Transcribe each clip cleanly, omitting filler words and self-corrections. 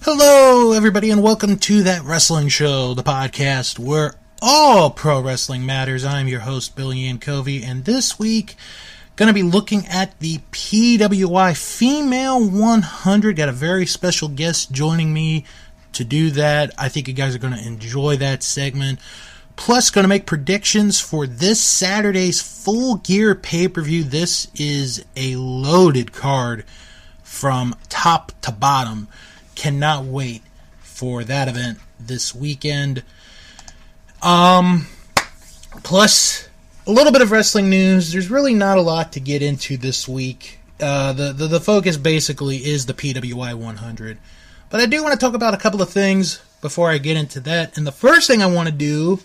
Hello, everybody, and welcome to That Wrestling Show, the podcast where all pro wrestling matters. I'm your host, Billy Yankovi, and this week, going to be looking at the PWI Female 100. Got a very special guest joining me to do that. I think you guys are going to enjoy that segment. Plus, going to make predictions for this Saturday's Full Gear pay-per-view. This is a loaded card from top to bottom. Cannot wait for that event this weekend. Plus, a little bit of wrestling news. There's really not a lot to get into this week. The focus basically is the PWI 100. But I do want to talk about a couple of things before I get into that. And the first thing I want to do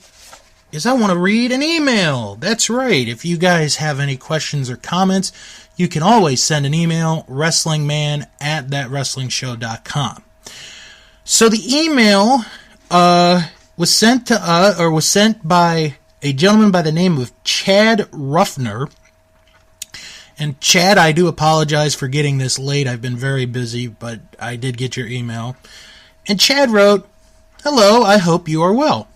is I want to read an email. That's right. If you guys have any questions or comments, you can always send an email, wrestlingman@thatwrestlingshow.com. So the email was sent to us, or was sent by a gentleman by the name of Chad Ruffner. And Chad, I do apologize for getting this late. I've been very busy, but I did get your email. And Chad wrote, "Hello, I hope you are well.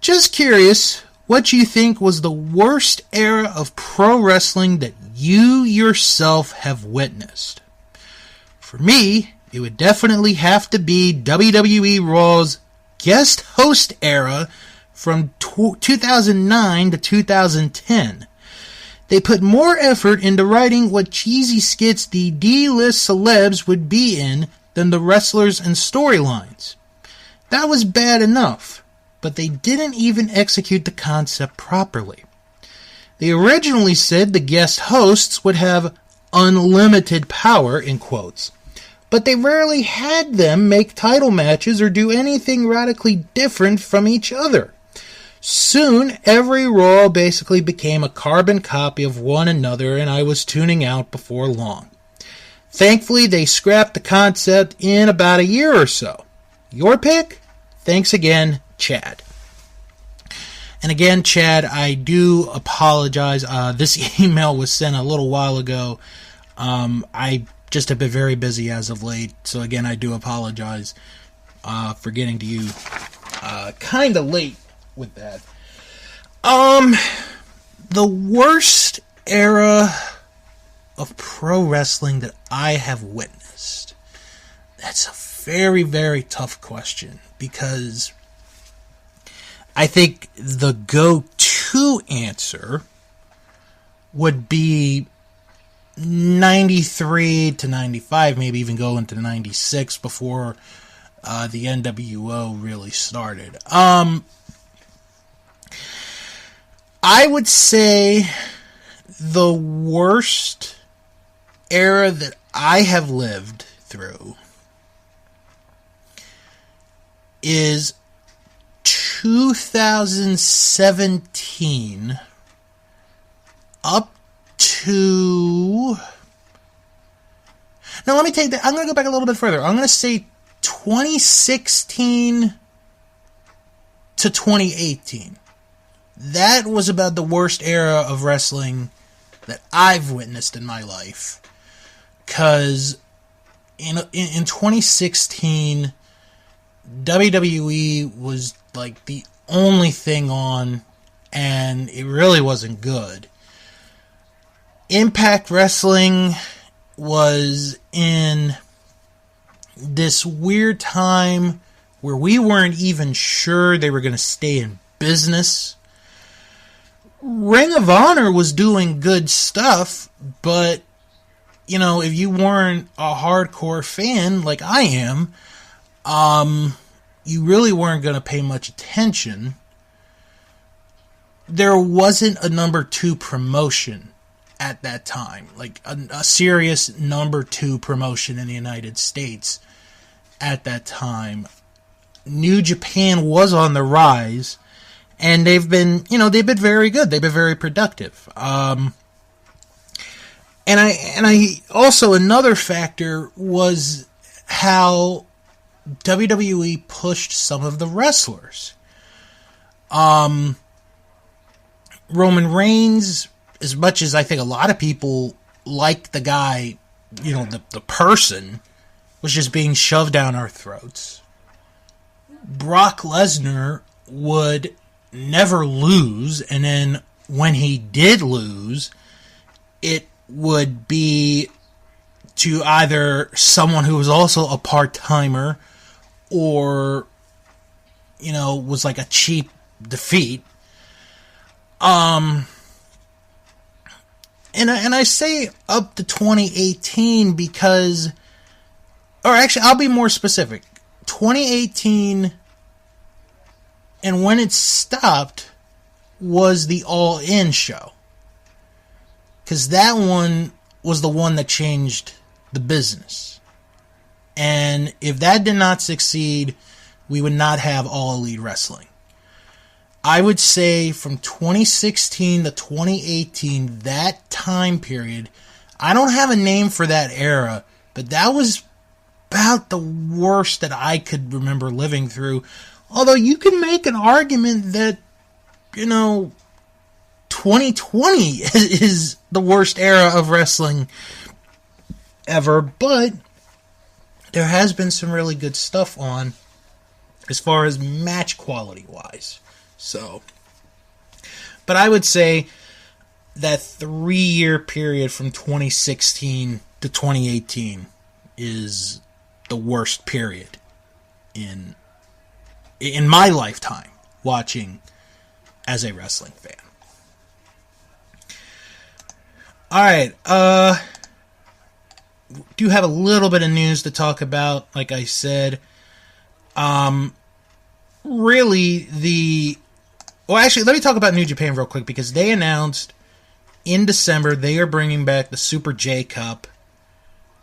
Just curious what you think was the worst era of pro wrestling that you yourself have witnessed. For me, it would definitely have to be WWE Raw's guest host era from 2009 to 2010. They put more effort into writing what cheesy skits the D-list celebs would be in than the wrestlers and storylines. That was bad enough, but they didn't even execute the concept properly. They originally said the guest hosts would have unlimited power, in quotes, but they rarely had them make title matches or do anything radically different from each other. Soon, every Raw basically became a carbon copy of one another, and I was tuning out before long. Thankfully, they scrapped the concept in about a year or so. Your pick? Thanks again, Chad." And again, Chad, I do apologize. This email was sent a little while ago. I just have been very busy as of late. So again, I do apologize for getting to you kind of late with that. The worst era of pro wrestling that I have witnessed. That's a very, very tough question, because I think the go-to answer would be 93 to 95, maybe even go into 96 before the NWO really started. I would say the worst era that I have lived through is 2017 up to... Now, let me take that. I'm going to go back a little bit further. I'm going to say 2016 to 2018. That was about the worst era of wrestling that I've witnessed in my life. Because in 2016... WWE was like the only thing on, and it really wasn't good. Impact Wrestling was in this weird time where we weren't even sure they were going to stay in business. Ring of Honor was doing good stuff, but, you know, if you weren't a hardcore fan like I am, you really weren't going to pay much attention. There wasn't a number 2 promotion at that time, like a serious number 2 promotion in the United States at that time. New Japan was on the rise, and they've been very good. They've been very productive. And I also, another factor was how WWE pushed some of the wrestlers. Roman Reigns, as much as I think a lot of people liked the guy, you know, the person, was just being shoved down our throats. Brock Lesnar would never lose, and then when he did lose, it would be to either someone who was also a part-timer or, was like a cheap defeat. And I say up to 2018 because, or actually, I'll be more specific. 2018, and when it stopped, was the All In show. Because that one was the one that changed the business. And if that did not succeed, we would not have All Elite Wrestling. I would say from 2016 to 2018, that time period, I don't have a name for that era, but that was about the worst that I could remember living through. Although you can make an argument that, 2020 is the worst era of wrestling ever, but there has been some really good stuff on as far as match quality wise. So, but I would say that 3-year period from 2016 to 2018 is the worst period in my lifetime watching as a wrestling fan. Alright, do have a little bit of news to talk about, like I said. Actually, let me talk about New Japan real quick, because they announced in December they are bringing back the Super J Cup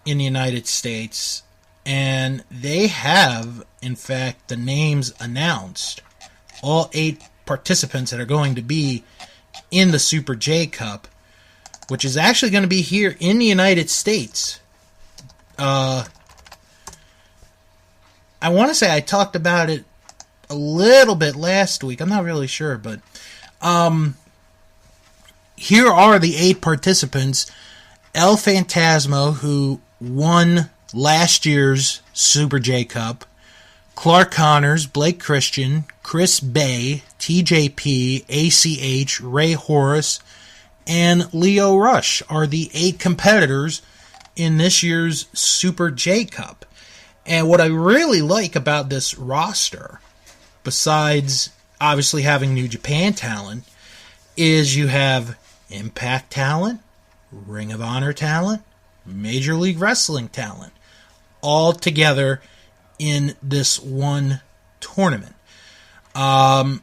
in the United States, and they have, in fact, the names announced. All 8 participants that are going to be in the Super J Cup, which is actually going to be here in the United States. I want to say I talked about it a little bit last week. I'm not really sure, but here are the 8 participants. El Phantasmo, who won last year's Super J Cup. Clark Connors, Blake Christian, Chris Bay, TJP, ACH, Ray Horace, and Leo Rush are the 8 competitors in this year's Super J Cup. And what I really like about this roster, besides obviously having New Japan talent, is you have Impact talent, Ring of Honor talent, Major League Wrestling talent, all together in this one tournament. And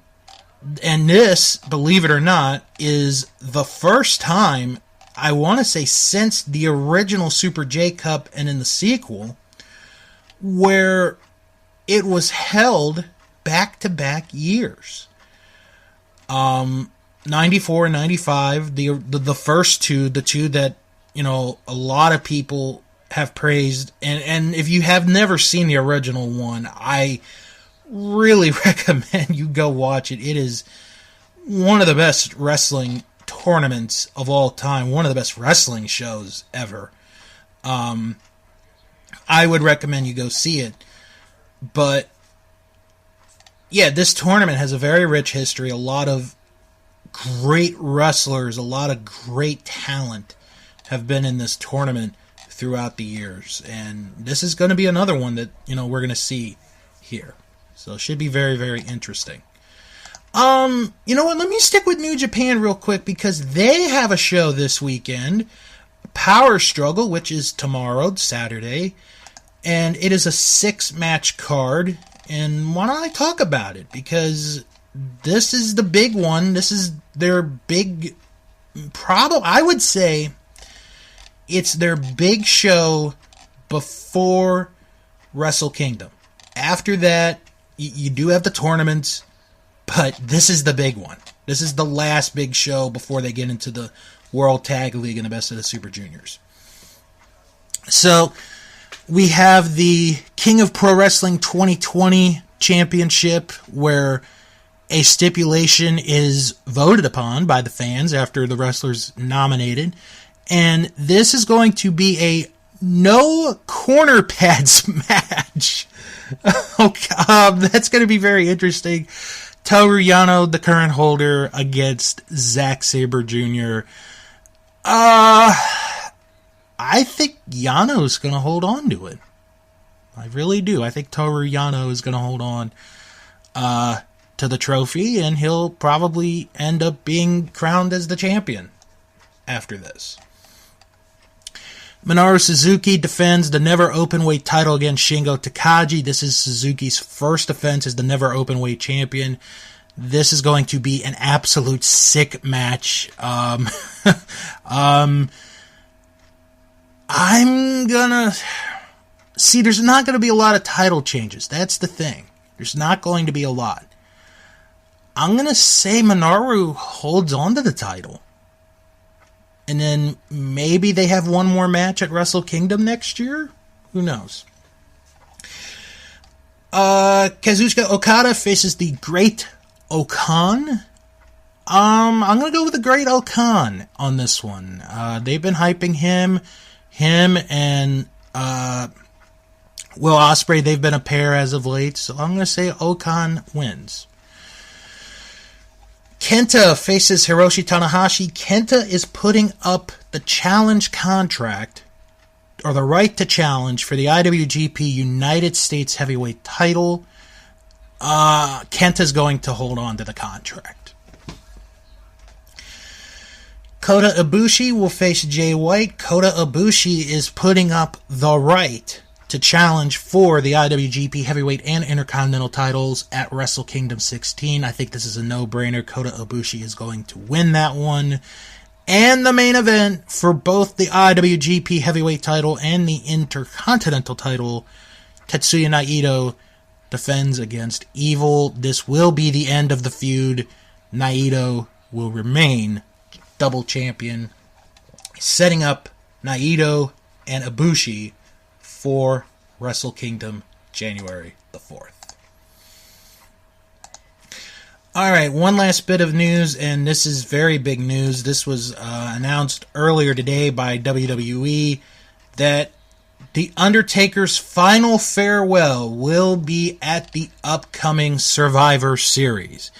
this, believe it or not, is the first time, I want to say since the original Super J Cup and in the sequel, where it was held back-to-back years. 94 and 95, the first two, the two that, a lot of people have praised, and if you have never seen the original one, I really recommend you go watch it. It is one of the best wrestling tournaments of all time, one of the best wrestling shows ever. I would recommend you go see it. But yeah, this tournament has a very rich history, a lot of great wrestlers, a lot of great talent have been in this tournament throughout the years, and this is going to be another one that we're going to see here. So it should be very, very interesting. You know what? Let me stick with New Japan real quick, because they have a show this weekend, Power Struggle, which is tomorrow, Saturday, and it is a 6-match card. And why don't I talk about it? Because this is the big one. This is their big problem. I would say it's their big show before Wrestle Kingdom. After that, you do have the tournaments, but this is the big one. This is the last big show before they get into the World Tag League and the Best of the Super Juniors. So we have the King of Pro Wrestling 2020 Championship, where a stipulation is voted upon by the fans after the wrestlers nominated. And this is going to be a no corner pads match. That's going to be very interesting. Toru Yano, the current holder, against Zack Sabre Jr. I think Yano's going to hold on to it. I really do. I think Toru Yano is going to hold on to the trophy, and he'll probably end up being crowned as the champion after this. Minoru Suzuki defends the Never Openweight title against Shingo Takagi. This is Suzuki's first defense as the Never Openweight champion. This is going to be an absolute sick match. I'm gonna... See, there's not going to be a lot of title changes. That's the thing. There's not going to be a lot. I'm going to say Minoru holds on to the title. And then maybe they have one more match at Wrestle Kingdom next year? Who knows? Kazuchika Okada faces the Great Okan. I'm going to go with the Great Okan on this one. They've been hyping him and Will Ospreay, they've been a pair as of late, so I'm going to say Okan wins. Kenta faces Hiroshi Tanahashi. Kenta is putting up the challenge contract, or the right to challenge, for the IWGP United States Heavyweight title. Kenta's going to hold on to the contract. Kota Ibushi will face Jay White. Kota Ibushi is putting up the right to challenge for the IWGP Heavyweight and Intercontinental titles at Wrestle Kingdom 16. I think this is a no-brainer. Kota Ibushi is going to win that one. And the main event for both the IWGP Heavyweight title and the Intercontinental title, Tetsuya Naito defends against Evil. This will be the end of the feud. Naito will remain double champion, setting up Naito and Ibushi for Wrestle Kingdom January the 4th. Alright, one last bit of news, and this is very big news. This was announced earlier today by WWE that The Undertaker's final farewell will be at the upcoming Survivor Series.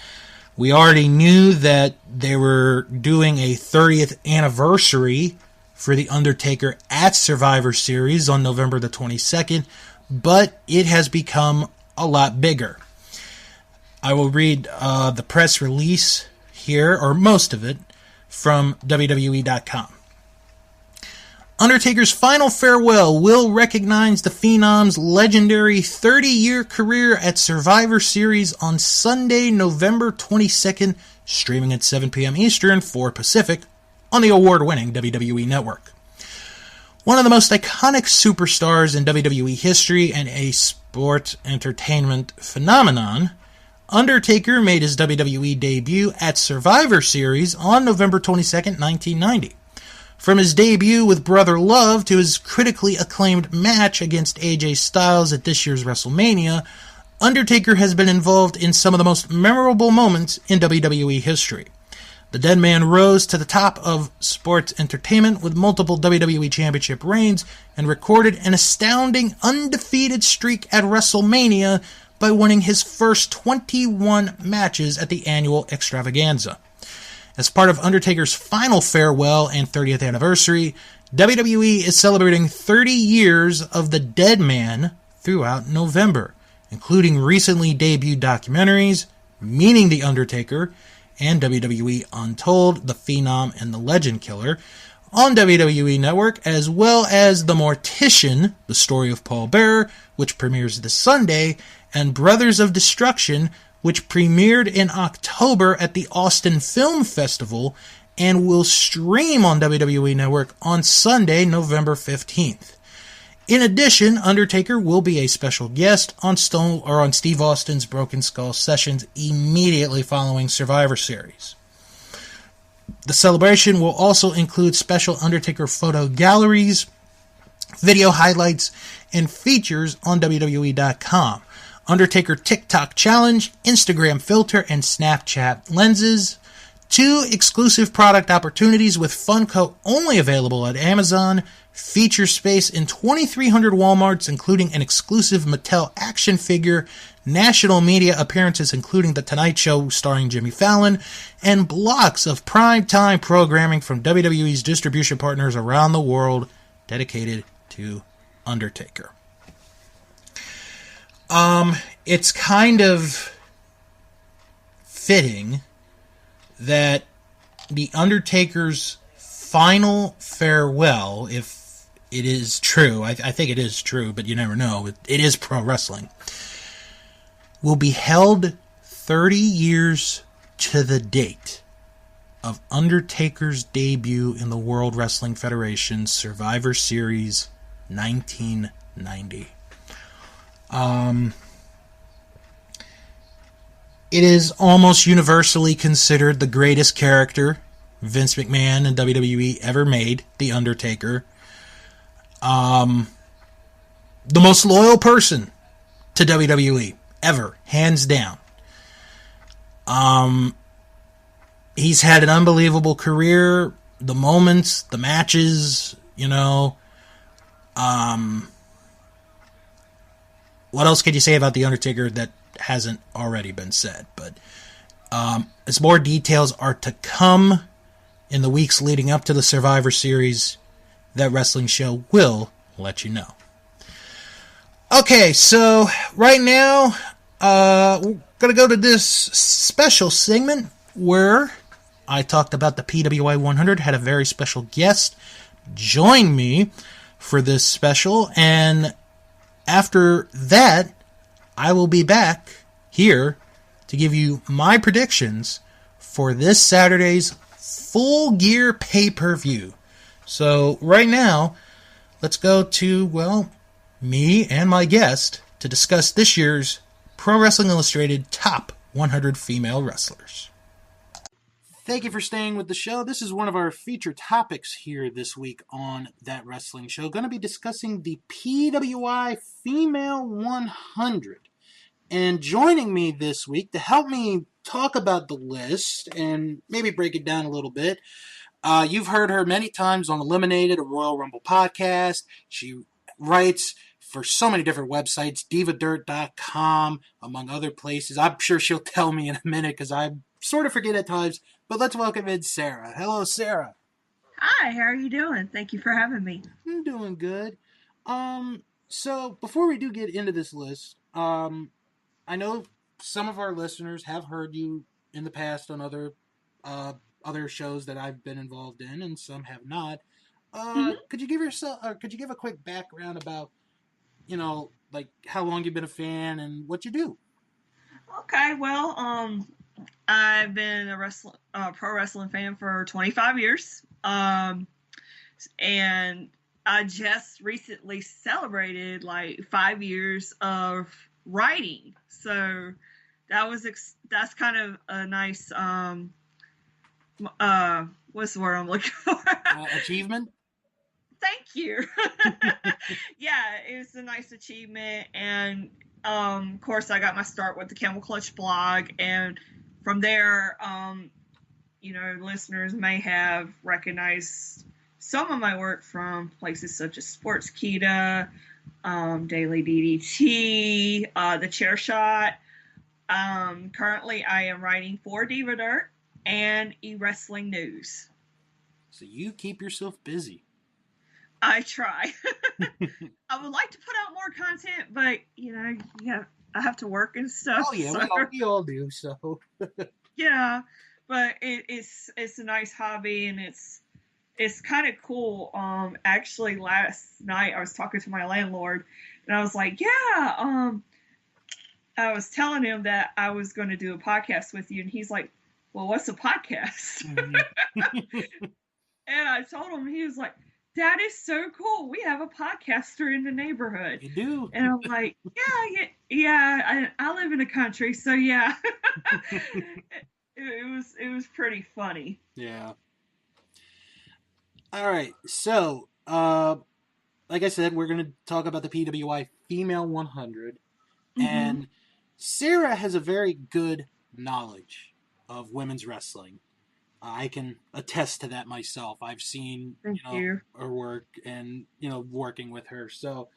We already knew that they were doing a 30th anniversary for The Undertaker at Survivor Series on November the 22nd, but it has become a lot bigger. I will read the press release here, or most of it, from WWE.com. Undertaker's final farewell will recognize the Phenom's legendary 30-year career at Survivor Series on Sunday, November 22nd, streaming at 7 p.m. Eastern, 4 Pacific, on the award-winning WWE Network. One of the most iconic superstars in WWE history and a sport entertainment phenomenon, Undertaker made his WWE debut at Survivor Series on November 22nd, 1990. From his debut with Brother Love to his critically acclaimed match against AJ Styles at this year's WrestleMania, Undertaker has been involved in some of the most memorable moments in WWE history. The Dead Man rose to the top of sports entertainment with multiple WWE Championship reigns and recorded an astounding undefeated streak at WrestleMania by winning his first 21 matches at the annual extravaganza. As part of Undertaker's final farewell and 30th anniversary, WWE is celebrating 30 years of the Dead Man throughout November, including recently debuted documentaries, Meeting the Undertaker, and WWE Untold, The Phenom and the Legend Killer, on WWE Network, as well as The Mortician, The Story of Paul Bearer, which premieres this Sunday, and Brothers of Destruction, which premiered in October at the Austin Film Festival and will stream on WWE Network on Sunday, November 15th. In addition, Undertaker will be a special guest on Steve Austin's Broken Skull sessions immediately following Survivor Series. The celebration will also include special Undertaker photo galleries, video highlights, and features on WWE.com. Undertaker TikTok Challenge, Instagram Filter, and Snapchat Lenses, 2 exclusive product opportunities with Funko only available at Amazon. Feature space in 2,300 Walmarts, including an exclusive Mattel action figure, national media appearances including The Tonight Show starring Jimmy Fallon, and blocks of prime-time programming from WWE's distribution partners around the world dedicated to Undertaker. It's kind of fitting that the Undertaker's final farewell, if it is true, I think it is true, but you never know, it is pro wrestling, will be held 30 years to the date of Undertaker's debut in the World Wrestling Federation's Survivor Series 1990. It is almost universally considered the greatest character Vince McMahon and WWE ever made, The Undertaker. The most loyal person to WWE ever, hands down. He's had an unbelievable career, the moments, the matches, what else could you say about The Undertaker that hasn't already been said? But as more details are to come in the weeks leading up to the Survivor Series, that wrestling show will let you know. Okay, so right now, we're going to go to this special segment where I talked about the PWI 100, had a very special guest join me for this special, and after that, I will be back here to give you my predictions for this Saturday's Full Gear pay-per-view. So right now, let's go to, me and my guest to discuss this year's Pro Wrestling Illustrated Top 100 Female Wrestlers. Thank you for staying with the show. This is one of our featured topics here this week on That Wrestling Show. Going to be discussing the PWI Female 100. And joining me this week to help me talk about the list and maybe break it down a little bit, you've heard her many times on Eliminated, a Royal Rumble podcast. She writes for so many different websites, divadirt.com, among other places. I'm sure she'll tell me in a minute because I sort of forget at times. But let's welcome in Sarah. Hello, Sarah. Hi, how are you doing? Thank you for having me. I'm doing good. So before we do get into this list, I know some of our listeners have heard you in the past on other shows that I've been involved in, and some have not. Could you give a quick background about, like how long you've been a fan and what you do? Okay, well, I've been a pro wrestling fan for 25 years, and I just recently celebrated like 5 years of writing. So that's kind of a nice what's the word I'm looking for? Achievement. Thank you. Yeah, it was a nice achievement, and of course I got my start with the Camel Clutch blog, and from there, listeners may have recognized some of my work from places such as Sports Kita, Daily DDT, The Chair Shot. Currently, I am writing for Diva Dirt and eWrestling News. So you keep yourself busy. I try. I would like to put out more content, but I have to work and stuff. Oh yeah, so. we all do. So yeah, but it's a nice hobby, and it's kind of cool. Actually, last night I was talking to my landlord, and I was like, I was telling him that I was going to do a podcast with you, and he's like, well, what's a podcast? Mm-hmm. And I told him, he was like, that is so cool. We have a podcaster in the neighborhood. You do? And I'm like, yeah. I live in the country, so yeah. It was pretty funny. Yeah. All right. So, like I said, we're going to talk about the PWI Female 100. Mm-hmm. And Sarah has a very good knowledge of women's wrestling. I can attest to that myself. I've seen, Thank you. her work and, working with her. So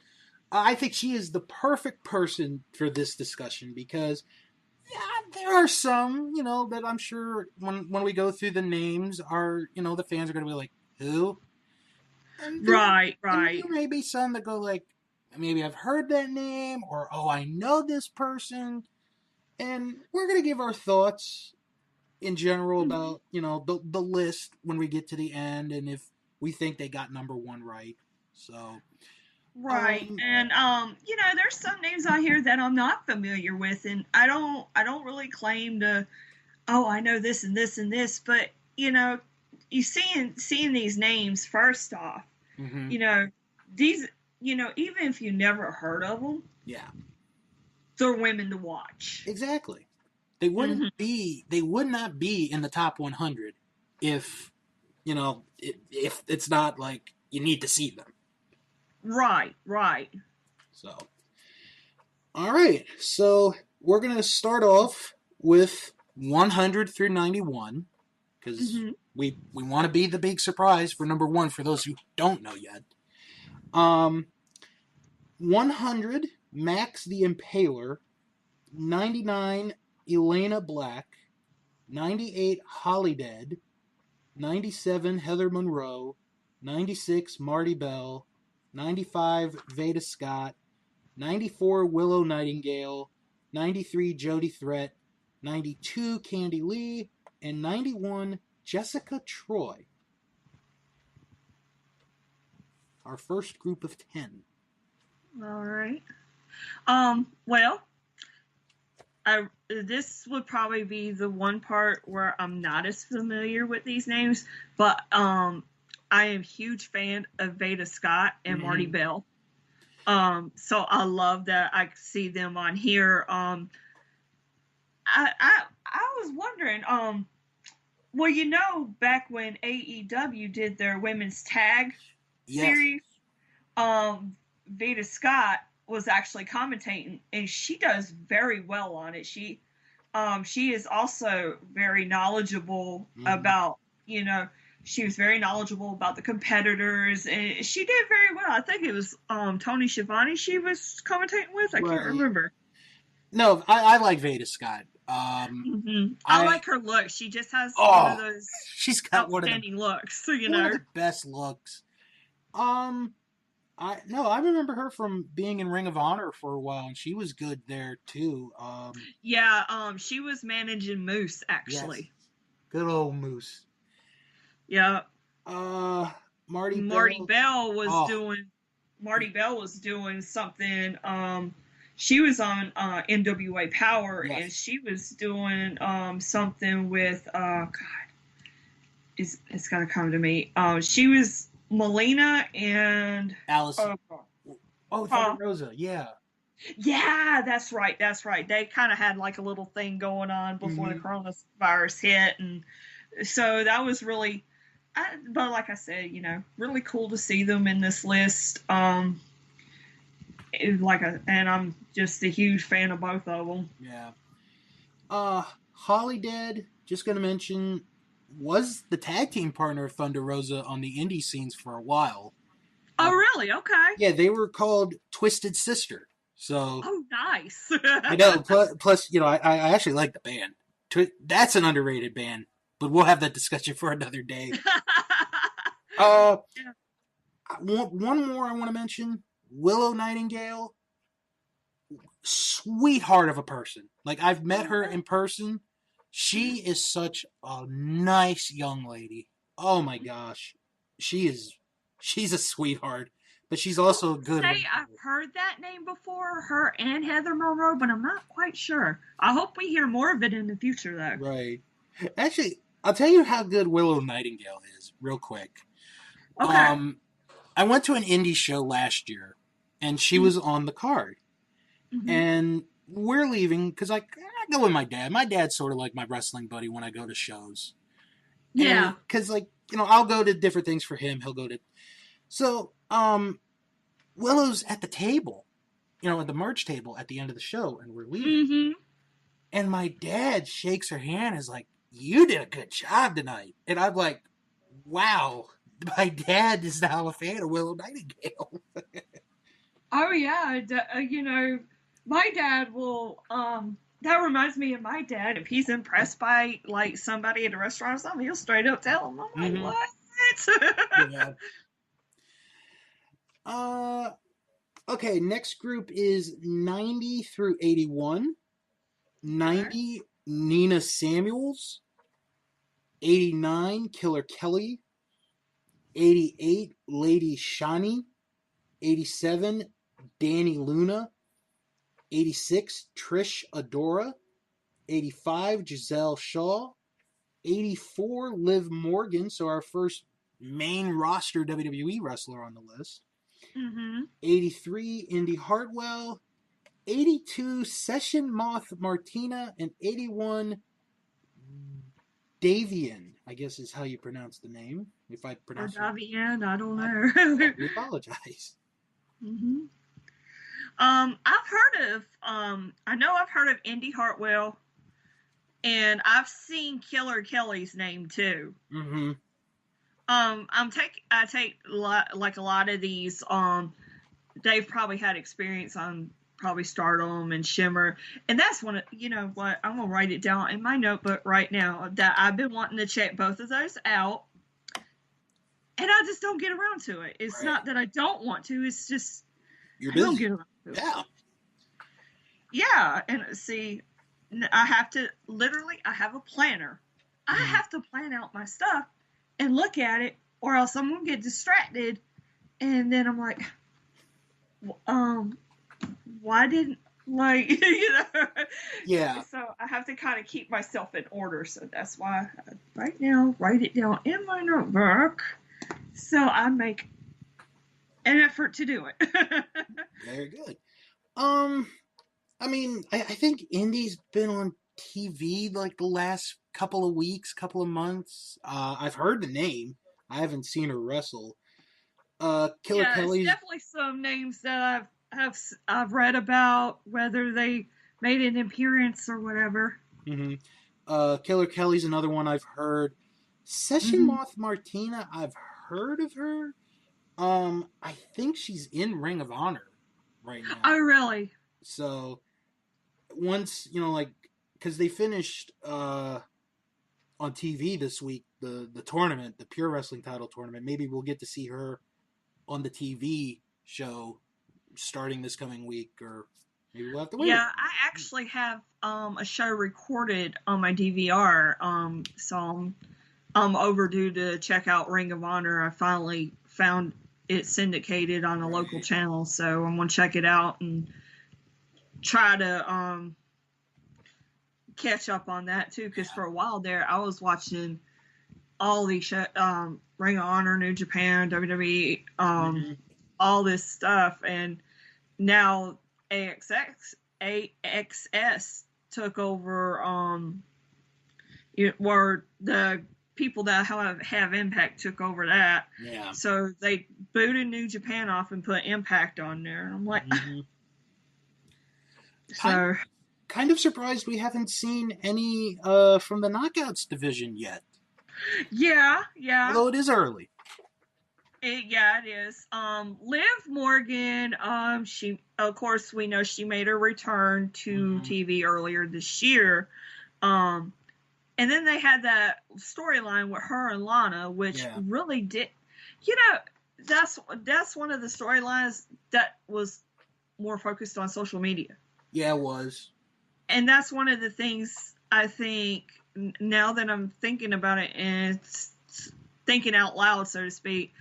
I think she is the perfect person for this discussion because there are some, that I'm sure when we go through the names are, the fans are going to be like, who? And Right, and right. there may be some that go like, maybe I've heard that name or, oh, I know this person. And we're going to give our thoughts in general Mhm. about, the list when we get to the end and if we think they got number one right. So, Right. um, And there's some names on here that I'm not familiar with, and I don't really claim to, oh, I know this and this and this, but you seeing these names first off, mhm, you know, these even if you never heard of them, yeah, they're women to watch. exactly. They Hmm. they would not be in the top 100 if, if it's not like you need to see them. Right, right. So, all right. So, we're going to start off with 100 through 91 because Hmm. we want to be the big surprise for number one for those who don't know yet. Um, 100 Max the Impaler, 99 Elena Black, 98 Hollydead, 97 Heather Monroe, 96 Marty Bell, 95 Veda Scott, 94 Willow Nightingale, 93 Jody Threat, 92 Candy Lee, and 91 Jessica Troy. Our first group of 10. All right. Well, this would probably be the one part where I'm not as familiar with these names, but I am a huge fan of Veda Scott and Marty Mm-hmm. Bell. So I love that I see them on here. I was wondering, well, back when AEW did their women's tag Yes. series, Veda Scott was actually commentating, and she does very well on it. She is also very knowledgeable Mm-hmm. about, she was very knowledgeable about the competitors, and she did very well. I think it was Tony Schiavone she was commentating with. I can't Right. remember. No, I like Veda Scott. I I like her look. She just has one of oh, those she's got outstanding looks, one of the best looks. Um, I remember her from being in Ring of Honor for a while, and she was good there too. Yeah, she was managing Moose Yes, actually. good old Moose. Yeah, Uh, Marty Marty Bell. Bell was Oh, doing something. She was on NWA Power, and yes, she was doing something with God. It's gotta come to me. She was Melina and Alice. uh, Oh, Thunder huh? Rosa. Yeah. Yeah, that's right. That's right. They kind of had like a little thing going on before the Mm-hmm. coronavirus hit, and so that was really. But like I said, really cool to see them in this list. And I'm just a huge fan of both of them. Yeah. Hollydead. Just gonna mention was the tag team partner of Thunder Rosa on the indie scenes for a while. Oh, Uh, really? Okay. yeah, they were called Twisted Sister. So Oh, nice. I know. Plus, I actually like the band. That's an underrated band, but we'll have that discussion for another day. Uh, Yeah. one more I want to mention: Willow Nightingale, sweetheart of a person. Like I've met her in person. She is such a nice young lady. Oh my gosh, she is. She's a sweetheart, but she's I also a want to good say woman. I've heard that name before, her and Heather Monroe, but I'm not quite sure. I hope we hear more of it in the future, though. Right. Actually, I'll tell you how good Willow Nightingale is, real quick. Okay. Um, I went to an indie show last year, and she was on the card. Mm-hmm. And we're leaving because I go with my dad. My dad's sort of like my wrestling buddy when I go to shows. And Yeah. because, I'll go to different things for him. He'll go to. So, Willow's at the table, at the merch table at the end of the show, and we're leaving. Mm-hmm. And my dad shakes her hand and is like, you did a good job tonight. And I'm like, wow, my dad is now a fan of Willow Nightingale. Oh yeah, my dad will. That reminds me of my dad. If he's impressed by like somebody at a restaurant or something, he'll straight up tell him. I'm like, what? Yeah. Okay, next group is 90 through 81. 90, Nina Samuels. 89, Killer Kelly. 88, Lady Shani. 87, Danny Luna. 86, Trish Adora. 85, Giselle Shaw. 84, Liv Morgan, so our first main roster WWE wrestler on the list. Mm-hmm. 83, Indy Hartwell. 82, Session Moth Martina. And 81, Davian, I guess is how you pronounce the name. If I pronounce it. Davian, I don't know. We apologize. Mm-hmm. I know I've heard of Indy Hartwell, and I've seen Killer Kelly's name too. Mm-hmm. I take a lot of these. They've probably had experience on probably Stardom and Shimmer, and that's one of, you know what, I'm gonna write it down in my notebook right now that I've been wanting to check both of those out, and I just don't get around to it. It's not that I don't want to, it's just you're busy. I don't get around to it. Yeah, and see, I have to I have a planner. I have to plan out my stuff and look at it, or else I'm gonna get distracted, and then I'm like, why didn't, like, Yeah. So I have to kind of keep myself in order. So that's why right now write it down in my notebook, so I make an effort to do it. Very good. I mean, I think Indy's been on TV like the last couple of weeks, couple of months. I've heard the name. I haven't seen her wrestle. Killer Kelly's definitely some names that I've read about, whether they made an appearance or whatever. Mm-hmm. Killer Kelly's another one I've heard. Session Moth Martina, I've heard of her. I think she's in Ring of Honor right now. Oh, really? So once, like, because they finished on TV this week the tournament, the Pure Wrestling title tournament. Maybe we'll get to see her on the TV show starting this coming week, or maybe we'll have to wait. Yeah, I actually have a show recorded on my DVR, so I'm overdue to check out Ring of Honor. I finally found it syndicated on a local channel, so I'm gonna check it out and try to catch up on that too, because for a while there I was watching all these Ring of Honor, New Japan, WWE, all this stuff, and now AXS took over, where the people that have Impact took over that. Yeah. So they booted New Japan off and put Impact on there, and I'm like, so kind of surprised we haven't seen any from the Knockouts division yet. Yeah. Although it is early. It is. Liv Morgan, she, of course, we know she made her return to TV earlier this year. And then they had that storyline with her and Lana, which really did, that's one of the storylines that was more focused on social media. Yeah, it was. And that's one of the things I think, now that I'm thinking about it and thinking out loud, so to speak,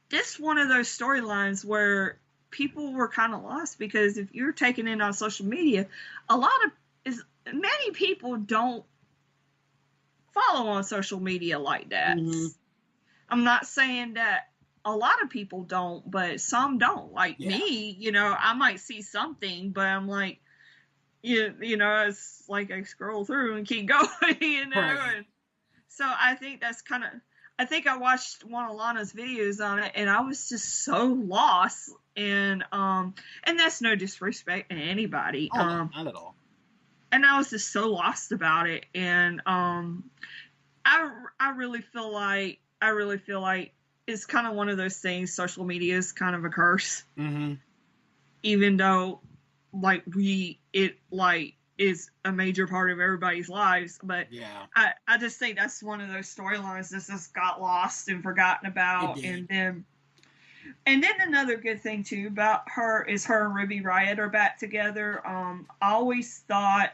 this one of those storylines where people were kind of lost, because if you're taking it on social media, many people don't follow on social media like that. I'm not saying that a lot of people don't, but some don't. Like me, I might see something, but I'm like, it's like I scroll through and keep going, Right. And so I think that's kind of, I think I watched one of Lana's videos on it, and I was just so lost, and that's no disrespect to anybody. Not at all. and I was just so lost about it. And I really feel like it's kind of one of those things. Social media is kind of a curse, even though like it is a major part of everybody's lives. But yeah, I just think that's one of those storylines that just got lost and forgotten about. And then another good thing too about her is her and Ruby Riott are back together. I always thought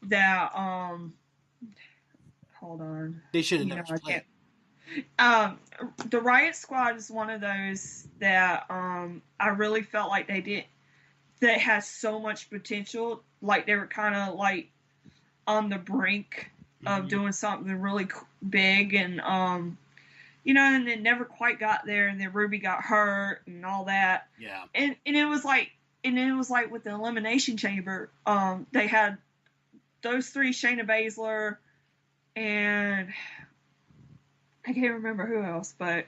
that hold on, they should have never played. The Riott Squad is one of those that I really felt like that has so much potential. Like they were kind of like on the brink of doing something really big, and and it never quite got there. And then Ruby got hurt and all that. Yeah, and it was like with the Elimination Chamber, they had those three: Shayna Baszler, and I can't remember who else, but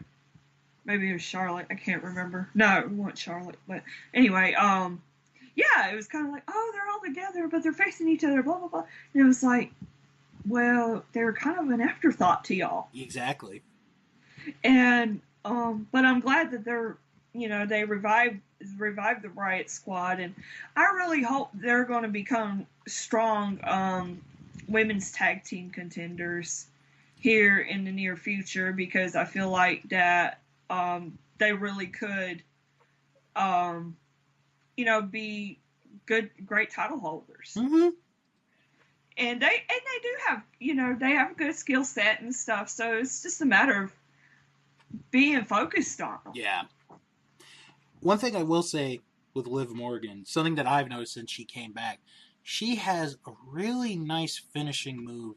maybe it was Charlotte. I can't remember. No, it wasn't Charlotte. But anyway, yeah, it was kind of like, oh, they're all together, but they're facing each other, blah, blah, blah. And it was like, well, they were kind of an afterthought to y'all. Exactly. And, but I'm glad that they revived the Riott Squad, and I really hope they're going to become strong women's tag team contenders here in the near future, because I feel like that they really could be great title holders. And they do have they have a good skill set and stuff, so it's just a matter of being focused on them. Yeah. One thing I will say with Liv Morgan, something that I've noticed since she came back, she has a really nice finishing move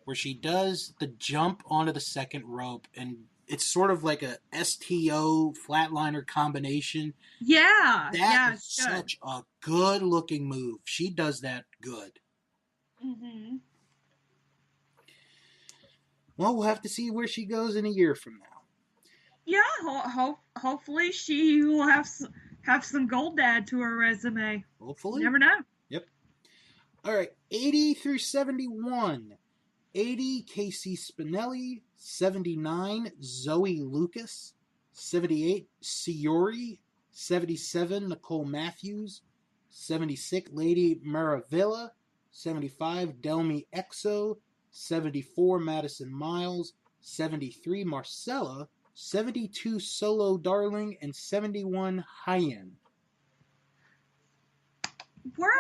where she does the jump onto the second rope, and it's sort of like a STO flatliner combination. Yeah. That is such a good looking move. She does that good. Well, we'll have to see where she goes in a year from now. Yeah, hopefully she will have some gold to add to her resume. Hopefully. You never know. Yep. All right, 80 through 71. 80, Casey Spinelli. 79, Zoe Lucas. 78, Siori. 77, Nicole Matthews. 76, Lady Maravilla. 75, Delmi Exo. 74, Madison Miles. 73, Marcella. 72, Solo Darling. And 71, Hyen. Where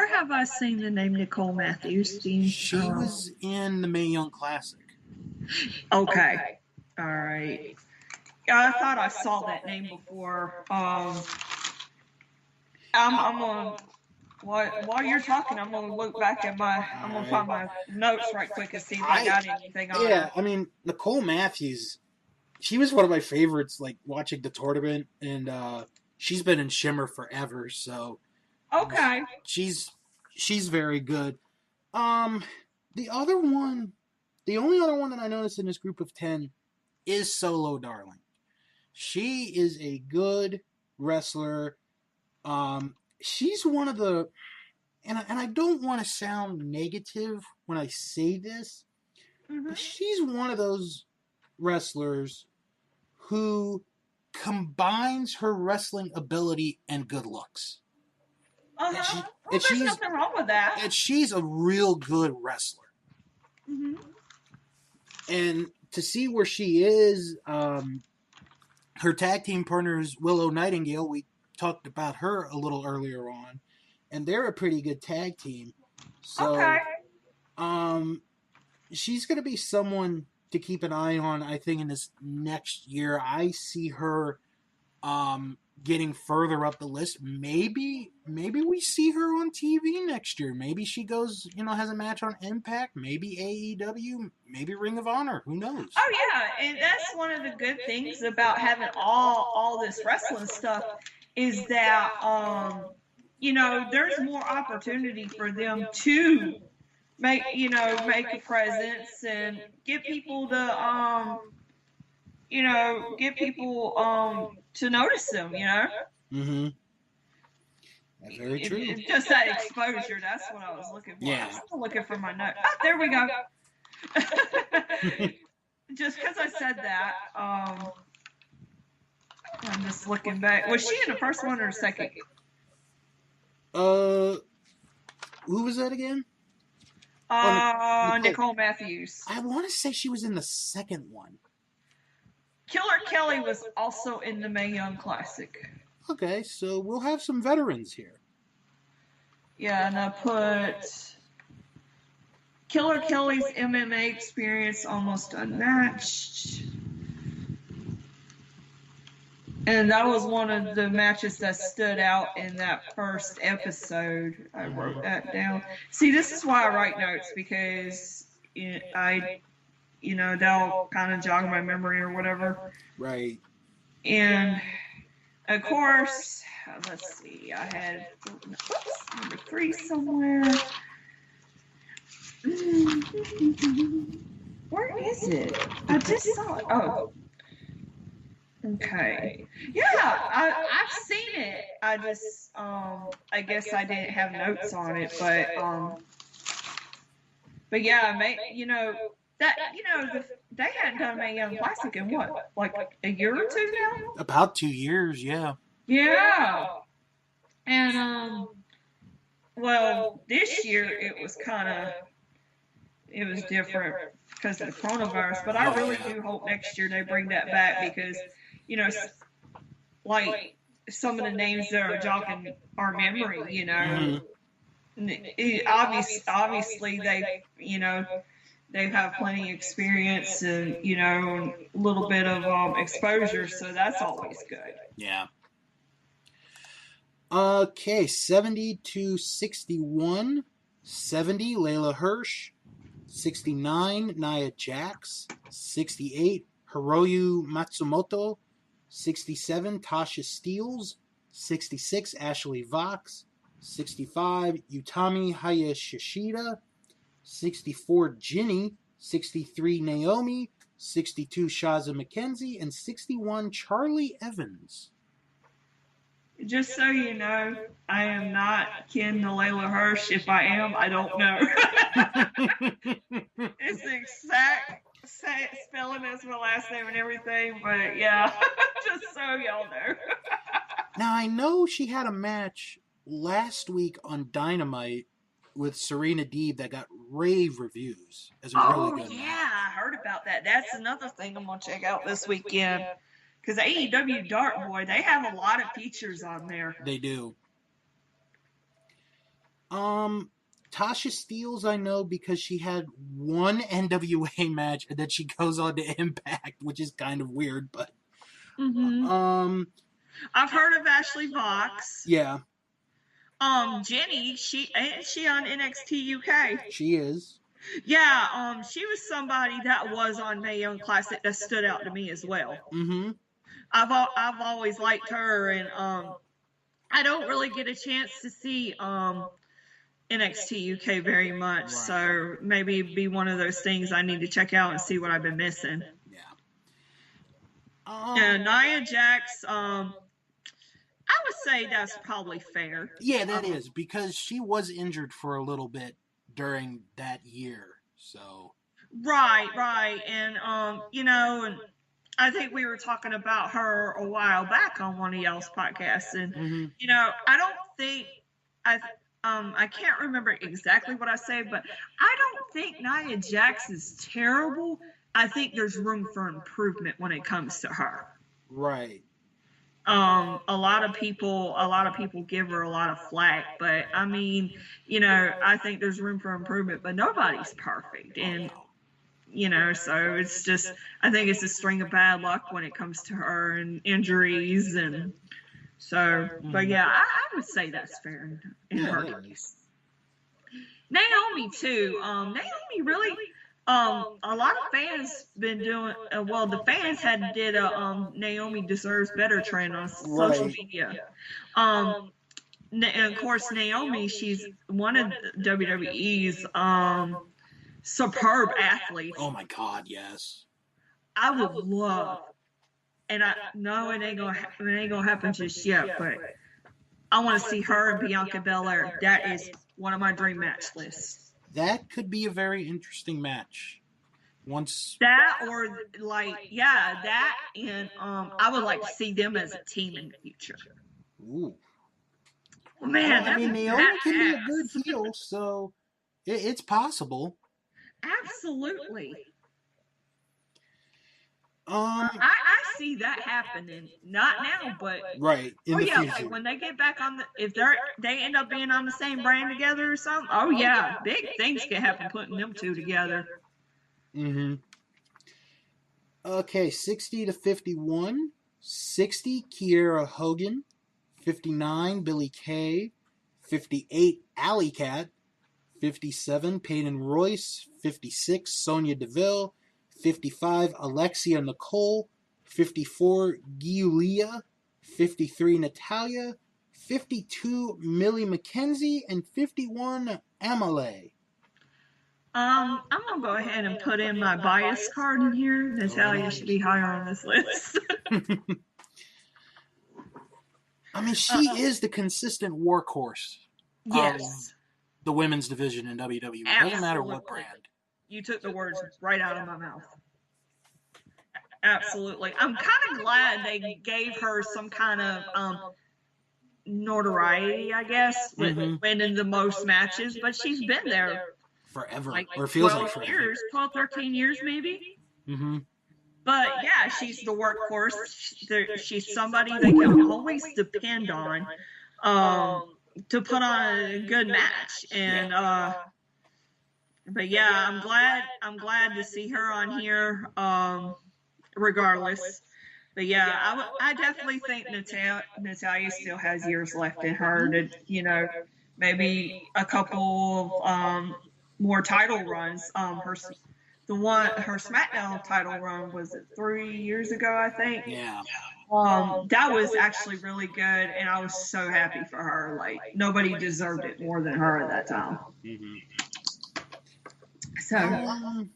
have I seen the name Nicole Matthews? She was in the Mae Young Classic. Okay. All right. I thought I saw that name before. I'm gonna while you're talking, I'm gonna look back at I'm gonna find my notes right quick and see if I got anything on it. I mean, Nicole Matthews, she was one of my favorites, like watching the tournament, and she's been in Shimmer forever, so okay. She's very good. The only other one that I noticed in this group of 10 is Solo Darling. She is a good wrestler. She's one of the, and I don't want to sound negative when I say this, but she's one of those wrestlers who combines her wrestling ability and good looks. There's nothing wrong with that. And she's a real good wrestler. And to see where she is, her tag team partner is Willow Nightingale. We talked about her a little earlier on, and they're a pretty good tag team. So, she's going to be someone to keep an eye on, I think, in this next year. I see her getting further up the list. Maybe we see her on TV next year. Maybe she goes, has a match on Impact. Maybe AEW. Maybe Ring of Honor. Who knows? Oh yeah, and that's one of the good things about having all this wrestling stuff is that there's more opportunity for them to make a presence and get people to to notice them. That's very true. Just that exposure. That's what I was looking for. Yeah. I was still looking for my note. Ah, there we go. Just because I said that, I'm just looking back. Was she in the first one or the second? Who was that again? Nicole Matthews. I want to say she was in the second one. Killer Kelly was also in the Mae Young Classic. Okay, so we'll have some veterans here. Yeah, and I put Killer Kelly's MMA experience almost unmatched. And that was one of the matches that stood out in that first episode. I wrote that down. See, this is why I write notes, because they'll kind of jog my memory or whatever. Right. And, of course, let's see, I had number 3 somewhere. Where is it? I just saw it. Oh. Okay. Yeah, I've seen it. I just, I guess I didn't have notes on it, but yeah, they hadn't done a Mae Young Classic in what, like a year or two now? About 2 years, yeah. Yeah. And, well, this year it was different because of the coronavirus, but I really do hope next year they bring that back because, like some of the names that are jogging our memory, obviously they have plenty of experience and, a little bit of exposure, so that's always good. Yeah. Okay, 70 to 61. 70, Layla Hirsch. 69, Nia Jax. 68, Hiroyu Matsumoto. 67, Tasha Steelz. 66, Ashley Vox. 65, Utami Hayashishida. 64, Ginny. 63, Naomi. 62, Shaza McKenzie. And 61, Charlie Evans. Just so you know, I am not kin to Layla Hirsch. If I am, I don't know. It's the exact spelling as my last name and everything, but yeah, just so y'all know. Now, I know she had a match last week on Dynamite with Serena Deeb that got rave reviews as a really good match. I heard about that. That's another thing I'm going to check out this weekend. Because AEW Dark Boy, they have a lot of features on there. They do. Tasha Steelz, I know because she had one NWA match and then she goes on to Impact, which is kind of weird, but. Mm-hmm. I've heard of Ashley Vox. Yeah. Jenny, she on NXT UK? She is. Yeah, she was somebody that was on Mae Young Classic that stood out to me as well. Mm-hmm. I've always liked her, and I don't really get a chance to see NXT UK very much, right. So maybe it'd be one of those things I need to check out and see what I've been missing. Yeah. Nia Jax, I would say that's probably fair. Yeah, that is, because she was injured for a little bit during that year, so. Right, and and I think we were talking about her a while back on one of y'all's podcasts, and I don't think I can't remember exactly what I said, but I don't think Nia Jax is terrible. I think there's room for improvement when it comes to her. Right. A lot of people give her a lot of flack, but I mean, I think there's room for improvement, but nobody's perfect, and. So it's just, I think it's a string of bad luck when it comes to her and injuries. And so, but yeah, I would say that's fair in her case. Naomi, too. Naomi really, a lot of fans been doing, the fans had did a Naomi Deserves Better trend on social media. And of course, Naomi, she's one of WWE's, superb athletes. Oh my God, yes. I would love, and it ain't gonna happen just yet, but I want to see her and Bianca Belair. That is one of my dream match lists. That could be a very interesting match. Once that, or that, and I would like to see them as a team in the future. Ooh. Well, man, I mean, Naomi can be a good heel, so it's possible. Absolutely. I see that happening. Not now, but right in the future. Like when they get back on if they end up being on the same brand together or something. Oh yeah, big things can happen putting them two together. Mm-hmm. Okay, 60 to 51. 60, Kiera Hogan. 59, Billie Kay. 58, Alley Cat. 57, Peyton Royce. 56, Sonya Deville. 55, Alexia Nicole. 54, Giulia. 53, Natalia. 52, Millie McKenzie. And 51, Amalie. I'm going to go ahead and put in my bias card in here. Natalia should be higher on this list. I mean, she is the consistent workhorse of the women's division in WWE. Doesn't matter what brand. You took the words right out of my mouth. Absolutely. I'm kind of glad they gave her some kind of notoriety, I guess, with winning the most matches, but she's been there forever, like or feels 12 like forever. years, 12, 13 years maybe. Mm-hmm. But yeah, she's the workhorse. She's somebody they can always depend on to put on a good match. And but yeah, I'm glad to see her on here. Regardless, but yeah, I definitely think Natalia still has years left in her to maybe a couple more title runs. Her SmackDown title run was 3 years ago, I think. Yeah. That was actually really good, and I was so happy for her. Like nobody deserved it more than her at that time. Mm-hmm. So,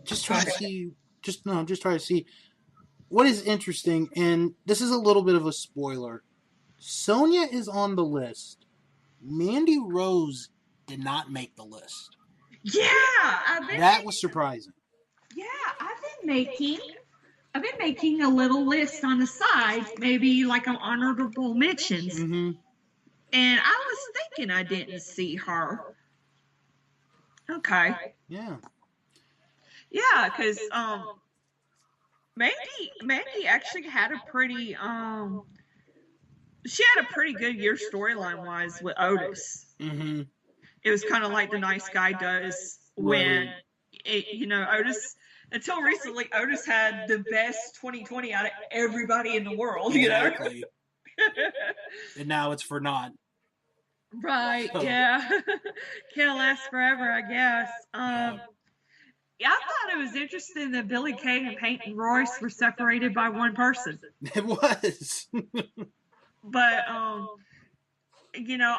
just try to see what is interesting, and this is a little bit of a spoiler. Sonya is on the list. Mandy Rose did not make the list. Yeah, that was surprising. Yeah, I've been making a little list on the side, maybe like an honorable mentions. Mm-hmm. And I was thinking I didn't see her. Okay. Yeah. Yeah, because Mandy actually had a pretty she had a pretty good year storyline wise with Otis. Mm-hmm. It was kind of like the nice guy does when Otis. Until recently, Otis had the best 2020 out of everybody in the world. Exactly. And now it's for naught. Right. So. Yeah. Can't last forever, I guess. Yeah, I thought it was interesting that Billie Kay and Peyton Royce were separated by one person. It was. But,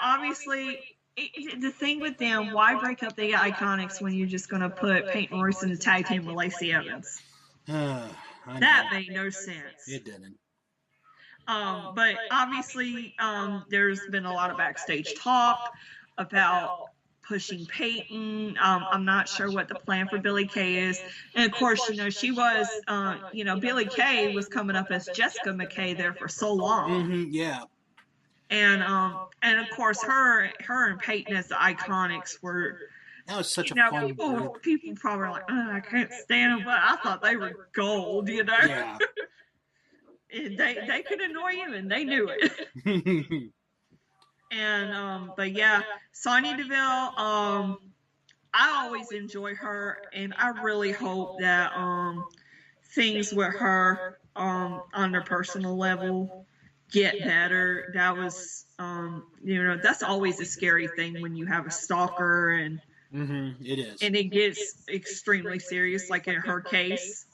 obviously, the thing with them, why break up the Iconics when you're just going to put Peyton Royce in a tag team with Lacey Evans? That made no sense. It didn't. But obviously, there's been a lot of backstage talk about pushing Peyton. I'm not sure what the plan for Billie Kay is. And of course, she was, Billie Kay was coming up as Jessica McKay there for so long. Mm-hmm, yeah. And of course, her and Peyton as the Iconics were. That was such a fun group. People probably were like, I can't stand them, but I thought they were gold, Yeah. They could annoy you, and they knew it. And but yeah, Sonya Deville, I always enjoy her, and I really hope that things with her on their personal level get better. That was that's always a scary thing when you have a stalker, and it is, and it gets extremely serious, like in her case.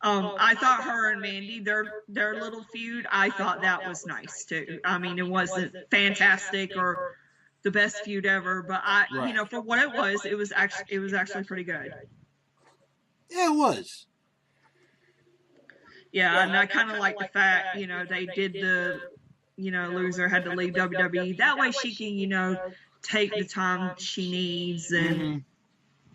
I thought her and Mandy, their little feud, I thought that was nice too. I mean, it wasn't fantastic or the best feud ever, but for what it was actually pretty good. Yeah, it was. Yeah, and I kind of like the fact, they did loser, had to leave WWE. That way she can, take the time she needs, and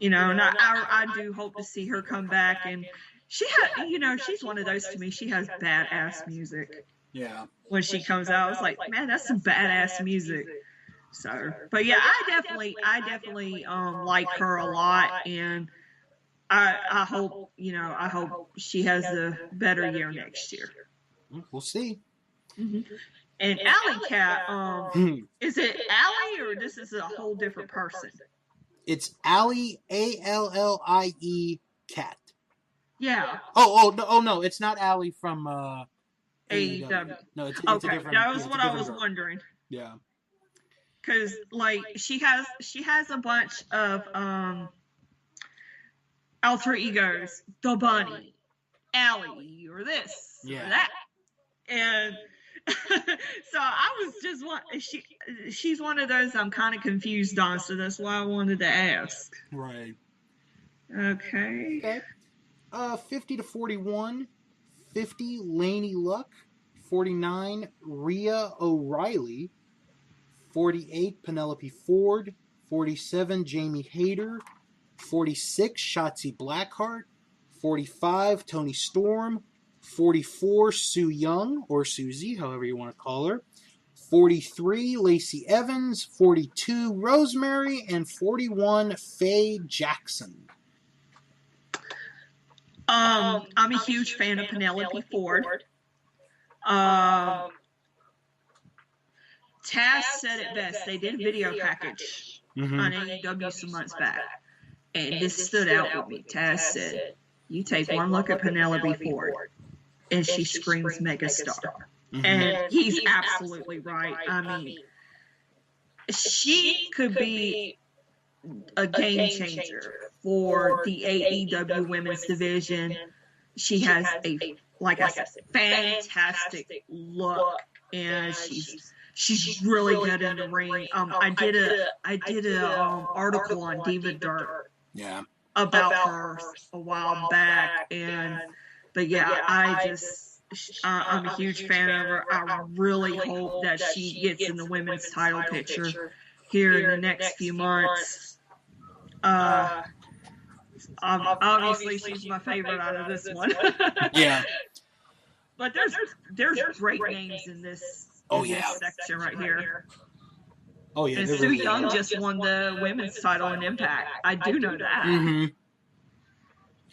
and I do hope to see her come back. And she had, she's one of those to me. She has badass music. Yeah. When she comes out, I was like, man, that's some badass music. So, but yeah, I definitely like her a lot, and I hope she has a better year next year. We'll see. Mm-hmm. And Alley Cat, is it Allie, or this is a whole different person? It's Allie, Allie Cat. Yeah. Oh no, it's not Allie from AEW. No, it's okay. A different. That was what I was wondering. Yeah. Because she has a bunch of alter egos, the Bunny, Allie, or this, or that, and so I was just she's one of those I'm kind of confused on, so that's why I wanted to ask. Right. Okay. 50-41, 50 Laney Luck, 49 Rhea O'Reilly, 48 Penelope Ford, 47 Jamie Hayter, 46 Shotzi Blackheart, 45 Toni Storm, 44 Sue Young, or Susie, however you want to call her, 43 Lacey Evans, 42 Rosemary, and 41 Faye Jackson. I'm a huge fan of Penelope Ford. Taz said it best. They did a video package on AEW some months back, and this stood out with me. Taz said, you take one look at Penelope Ford, and she screams megastar. And he's absolutely right. I mean, she could be a game changer for the AEW women's division. She has like I said, fantastic look, and she's really good in the ring. I did a article on Diva Dirt about her a while back, but I'm a huge fan of her. I really hope that she gets in the women's title picture here in the next few months. Obviously, she's my favorite out of this one. Yeah. But there's great names in this section right here. Oh yeah. And Sue Young just won the women's title in Impact. I do know that.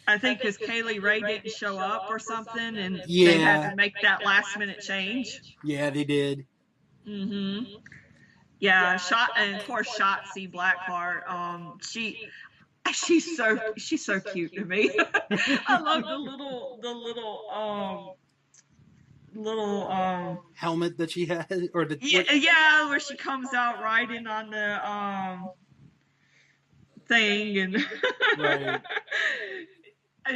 I think because Kaylee Ray didn't show up or something, and they had to make that last minute change. Yeah, they did. Yeah, and of course Shotzi Blackheart. She's so cute to me. I love the little helmet that she has, or the where she comes out riding on the thing, and right.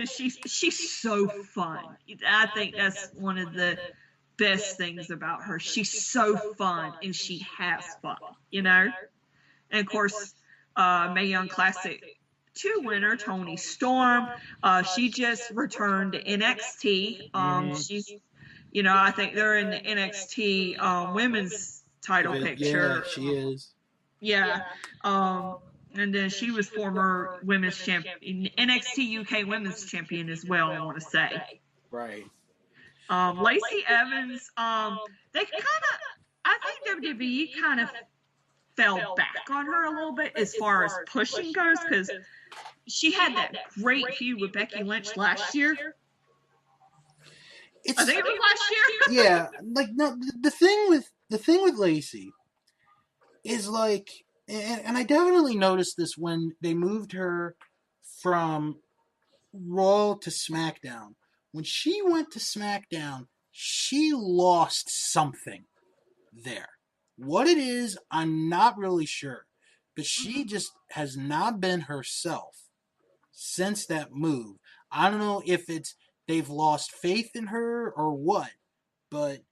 She's so fun. I think that's one of the best things about her. She's so fun, and she has fun, And of course, Mae Young Classic 2 winner Toni Storm. She just returned to NXT. She's, I think they're in the NXT women's title picture. Yeah, she is. Yeah. And then she was former women's champion, NXT UK women's champion as well, I want to say. Right. Lacey Evans, they I think WWE kind of fell back on her a little bit as far as pushing goes, because she had that great feud with Becky Lynch last year. I think it was last year. Yeah, no, the thing with Lacey is and I definitely noticed this when they moved her from Raw to SmackDown. When she went to SmackDown, she lost something there. What it is, I'm not really sure. But she just has not been herself since that move. I don't know if it's they've lost faith in her or what, but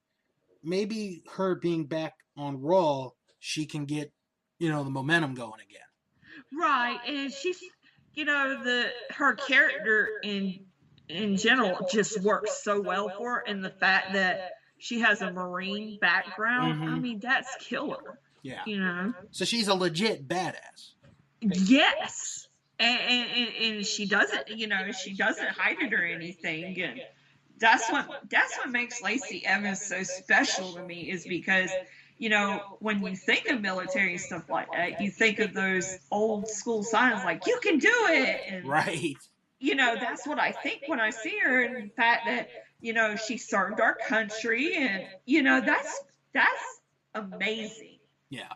maybe her being back on Raw, she can get the momentum going again. Right, and she's, her character in general just works so well for her, and the fact that she has a Marine background. I mean, that's killer. Yeah. You know? So she's a legit badass. Yes. And she doesn't, she doesn't hide it or anything. And that's what makes Lacey Evans so special to me, is because, when you think of military and stuff like that, you think of those old school signs like, you can do it. And, right. That's what I think when I see her. And the fact that, she served our country, and, that's amazing. Yeah.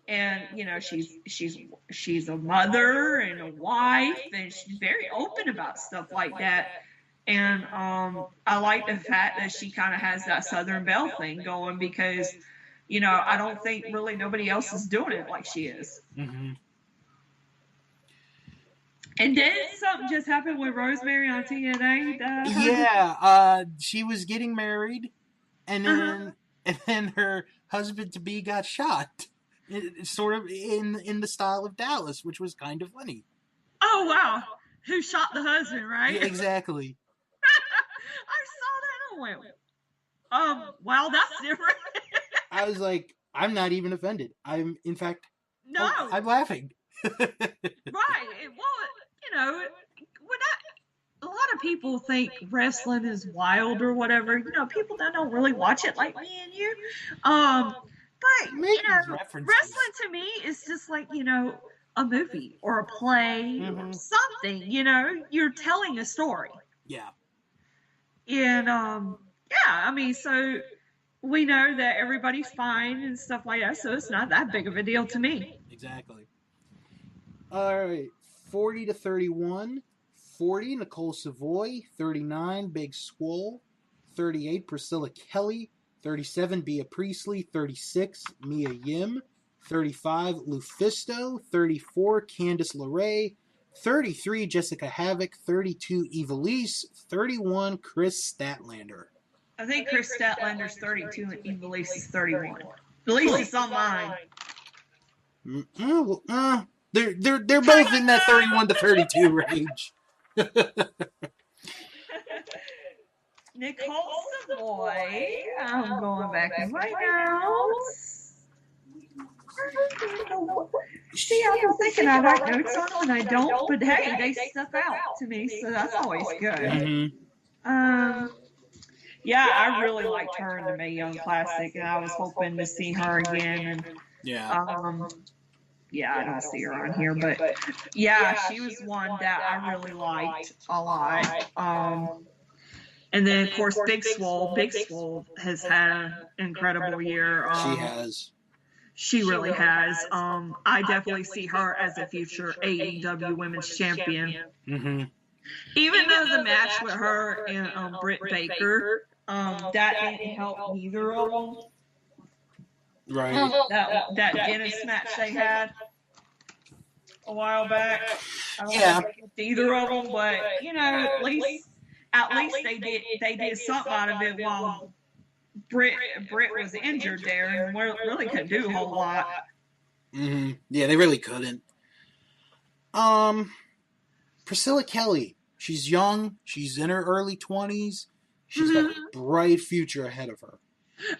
And, she's a mother and a wife, and she's very open about stuff like that. And I like the fact that she kind of has that Southern Belle thing going, because, I don't think really nobody else is doing it like she is. Mm-hmm. And did something just happen with Rosemary on TNA? Yeah, she was getting married, and then her husband-to-be got shot. Sort of in the style of Dallas, which was kind of funny. Oh, wow. Who shot the husband, right? Yeah, exactly. I saw that and went, wow, that's different. I was like, I'm not even offended. I'm laughing. Right. Well, a lot of people think wrestling is wild or whatever. People that don't really watch it like me and you. But, wrestling to me is just like, a movie or a play or something, you're telling a story. Yeah. And, so we know that everybody's fine and stuff like that, so it's not that big of a deal to me. Exactly. All right. 40 to 31. 40, Nicole Savoy. 39, Big Swole. 38, Priscilla Kelly. 37, Bea Priestley. 36, Mia Yim. 35, Lufisto. 34, Candice LeRae. 33, Jessica Havoc. 32, Ivelisse. 31, Chris Statlander. I think Chris Statlander's 32 and Ivelisse is 31. At least it's on mine. They're both in that 31 to 32 range. Nicole Savoy. I'm going back in my notes. See, I was thinking I write notes on them and I don't, but hey, they stuck out to me, so that's always good. Yeah, I really liked her in the Mae Young Classic, and I was hoping to see her again. And I don't see her on here, but she was one that I really liked a lot. And then, of course, Big Swole. Big Swole has had an incredible year. She has. She really has. I definitely see her as a future AEW Women's Champion. Mm-hmm. Even though the match with her and Britt Baker, that didn't help neither of them. Right. That Guinness match they had a while back. I don't know either of them, but at least they did something out of it while Britt was injured there and really couldn't do a whole lot. Mm-hmm. Yeah, they really couldn't. Priscilla Kelly. She's young. She's in her early 20s. She's got a bright future ahead of her.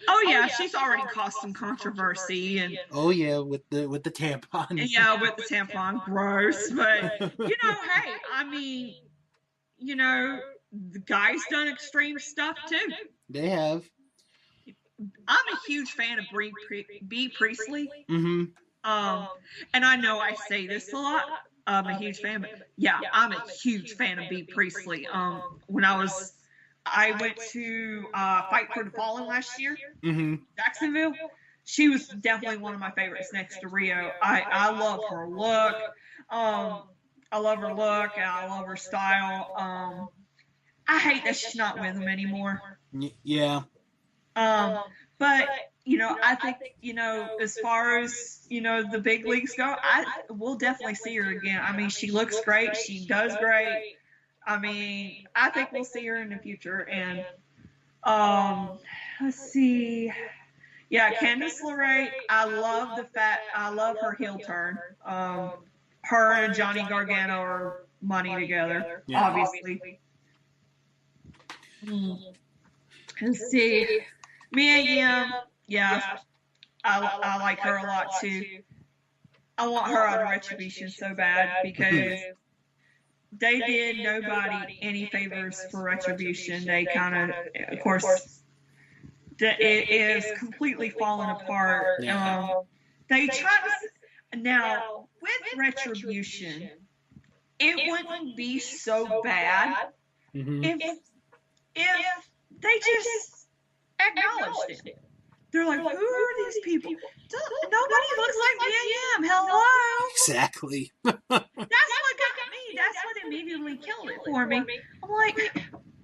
Oh yeah, she's already caused some controversy and. Oh yeah, with the tampon. Yeah, with the tampon, gross. But hey, I mean, the guys done extreme stuff too. They have. I'm a huge fan of Bea Priestley. Mm-hmm. And I know I say this a lot. I'm a huge fan, but I'm a huge fan of Bea Priestley. When I went to Fight for the Fallen last year, Jacksonville. She was definitely one of my favorites next to Rio. I love her look. I love her look and I love her style. I hate that she's not with them anymore. Yeah. But I think as far as the big leagues go, we'll definitely see her again. I mean, she looks great. She does great. I mean, I think we'll see her in the future. And let's see. Yeah, Candice LeRae. I love her heel turn. Her and Johnny Gargano are money together, obviously. Let's see. Mia Yim, yeah, I like her a lot too. I want her on Retribution so bad because they did nobody any favors for Retribution. They kind of course, it is completely fallen apart. Yeah. They tried to, now with Retribution, it wouldn't be so bad if they just acknowledged it. They're like, who are these people? Nobody looks like me. I am. Hello. Exactly. That's what got me. That's what immediately killed it for me. I'm like,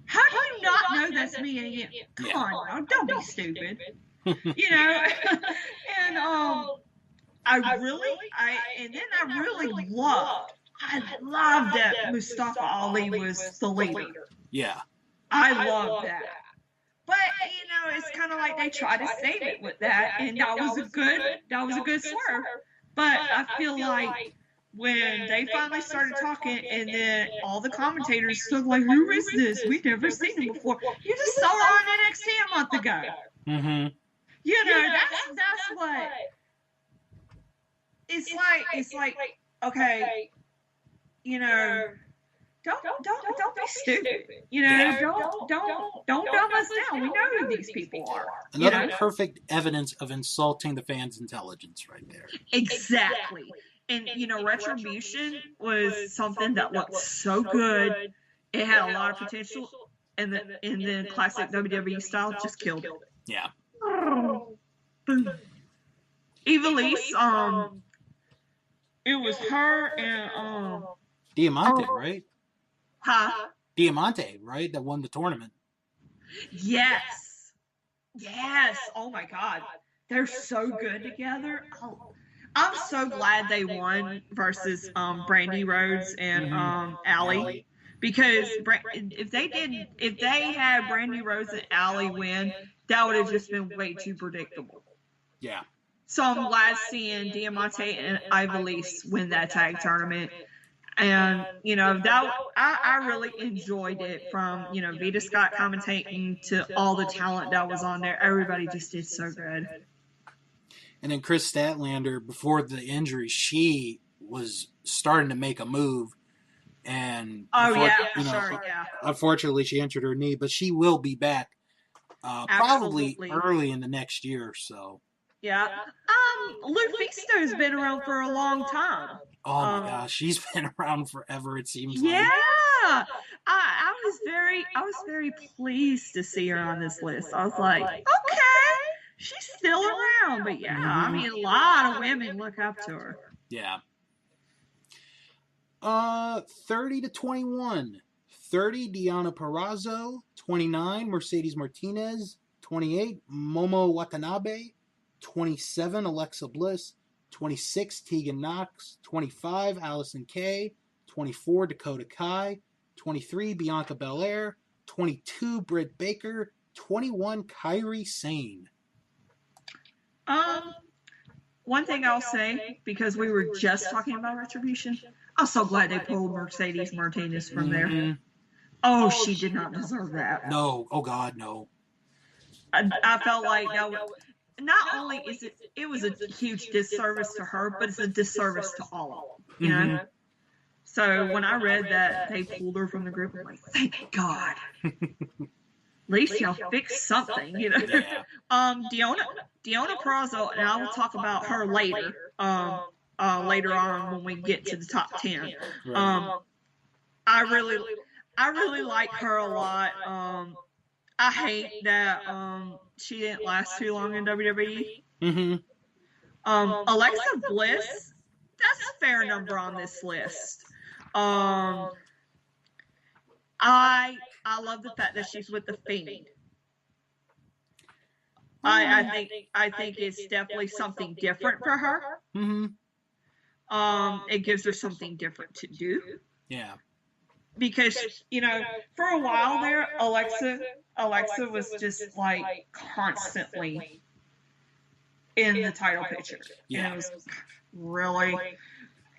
how do you not know that's me? And come on, now, don't be stupid. You know. And I really loved that Mustafa Ali was the leader. Yeah. I love that. But you know, it's kind of like they tried to save it with that, and that was a good swerve. But I feel like when they finally started talking, and then all the commentators stood like, "Who is this? We've never seen him before." You just saw her on NXT a month ago. Mm-hmm. You know, that's what it's like. Okay, you know. Don't be stupid. You know, don't dumb us down. We know who these people are. Another perfect evidence of insulting the fans' intelligence right there. Exactly. And you know, Retribution was something that looked so good. It had a lot of potential, and then classic WWE style just killed it. Yeah. Boom. Evilise, it was her and Diamante, right? Huh? Diamante, right? That won the tournament. Yes. Oh my God, they're so good together. Oh, I'm so glad they won versus Brandy Rhodes and Allie, because if they had Brandy Rhodes and Allie win, that would have just been way too predictable. Yeah. So I'm glad seeing Diamante and Ivelisse win that tag tournament. And, you know, that I really enjoyed it, from, you know, Vita Scott commentating to all the talent that was on there. Everybody just did so good. And then Chris Statlander, before the injury, she was starting to make a move. And unfortunately, she injured her knee, but she will be back probably early in the next year or so. Yeah. Lufisto's been around for a long time. Oh my gosh, she's been around forever, it seems like. Yeah. I was very pleased to see her on this list. I was like, okay, she's still around. But yeah, I mean, a lot of women look up to her. Yeah. 30 to 21. 30, Deonna Purrazzo. 29, Mercedes Martinez. 28, Momo Watanabe. 27, Alexa Bliss. 26, Tegan Knox. 25, Allison Kay. 24, Dakota Kai. 23, Bianca Belair. 22, Britt Baker. 21, Kairi Sane. One thing I'll say, because we were just talking about Retribution, I'm so glad they pulled Mercedes Martinez from there. Oh, she did not deserve that. No. Oh, God, no. I felt like that was, not only is it was a huge disservice to her, but it's a disservice to all of them, you know? So when I read that they pulled her from the group, I'm like, thank God. At least y'all fix something, you know? Yeah. Deonna Purrazzo, and I will talk about her later, later on when we get to the top 10. Right. I really like her a lot. I hate that she didn't last too long in WWE. Alexa Bliss, that's a fair number on this list. I love the fact that she's with the Fiend. I think it's definitely something different for her. It gives her something different to do. Yeah. Because, you know, for a while there, Alexa was just like constantly in the title picture. Yeah. And it was really, and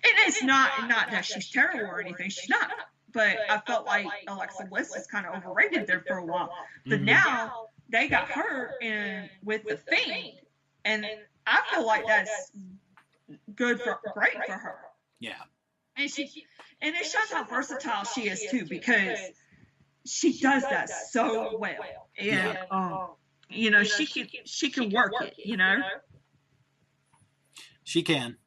it's not that she's terrible or anything. She's not. But I felt like Alexa Bliss was kind of overrated there for a while. But now they got her in with the Fiend, and I feel like that's great for her. Yeah. And it shows how versatile she is too, because she does that so well. And you know, she can work it, you know. She can.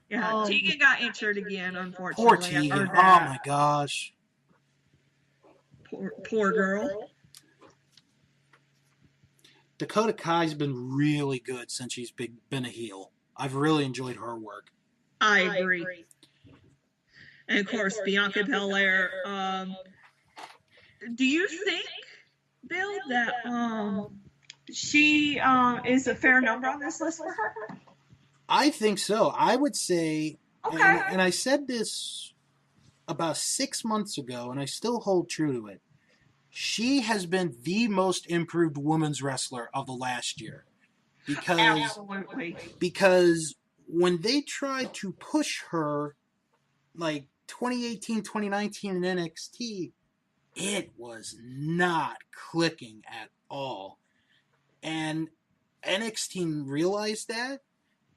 Yeah, Tegan got injured again, unfortunately. Poor Tegan. Oh my gosh. Poor girl. Dakota Kai's been really good since she's been a heel. I've really enjoyed her work. I agree. And of course, Bianca Belair. Do you think, Bill, that she is a fair number on this list for her? I think so. I would say, okay. And I said this about 6 months ago, and I still hold true to it. She has been the most improved women's wrestler of the last year. Absolutely. Because when they tried to push her, like 2018, 2019 in NXT, it was not clicking at all. And NXT realized that,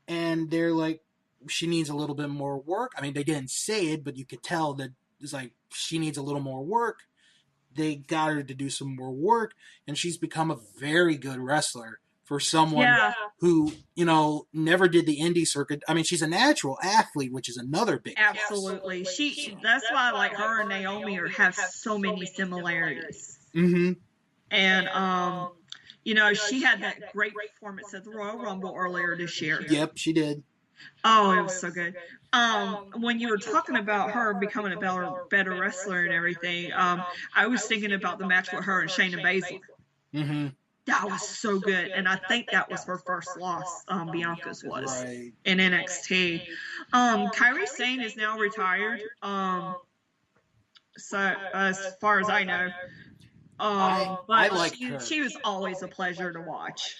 and they're like, she needs a little bit more work. I mean, they didn't say it, but you could tell that it's like, she needs a little more work. They got her to do some more work, and she's become a very good wrestler for someone who, you know, never did the indie circuit. I mean, she's a natural athlete, which is another big thing. Absolutely. She that's why, like, her and Naomi have so many similarities. Mm-hmm. And you know, she had that great performance at the Royal Rumble earlier this year. Yep, she did. Oh, it was so good. When you were talking about her becoming a better wrestler and everything, I was thinking about the match with her and Shayna Baszler. Mm-hmm. That was so good, and I think that was her first loss. Bianca's was in NXT. Kairi Sane is now retired. So as far as I know, but I like her. She was always a pleasure to watch.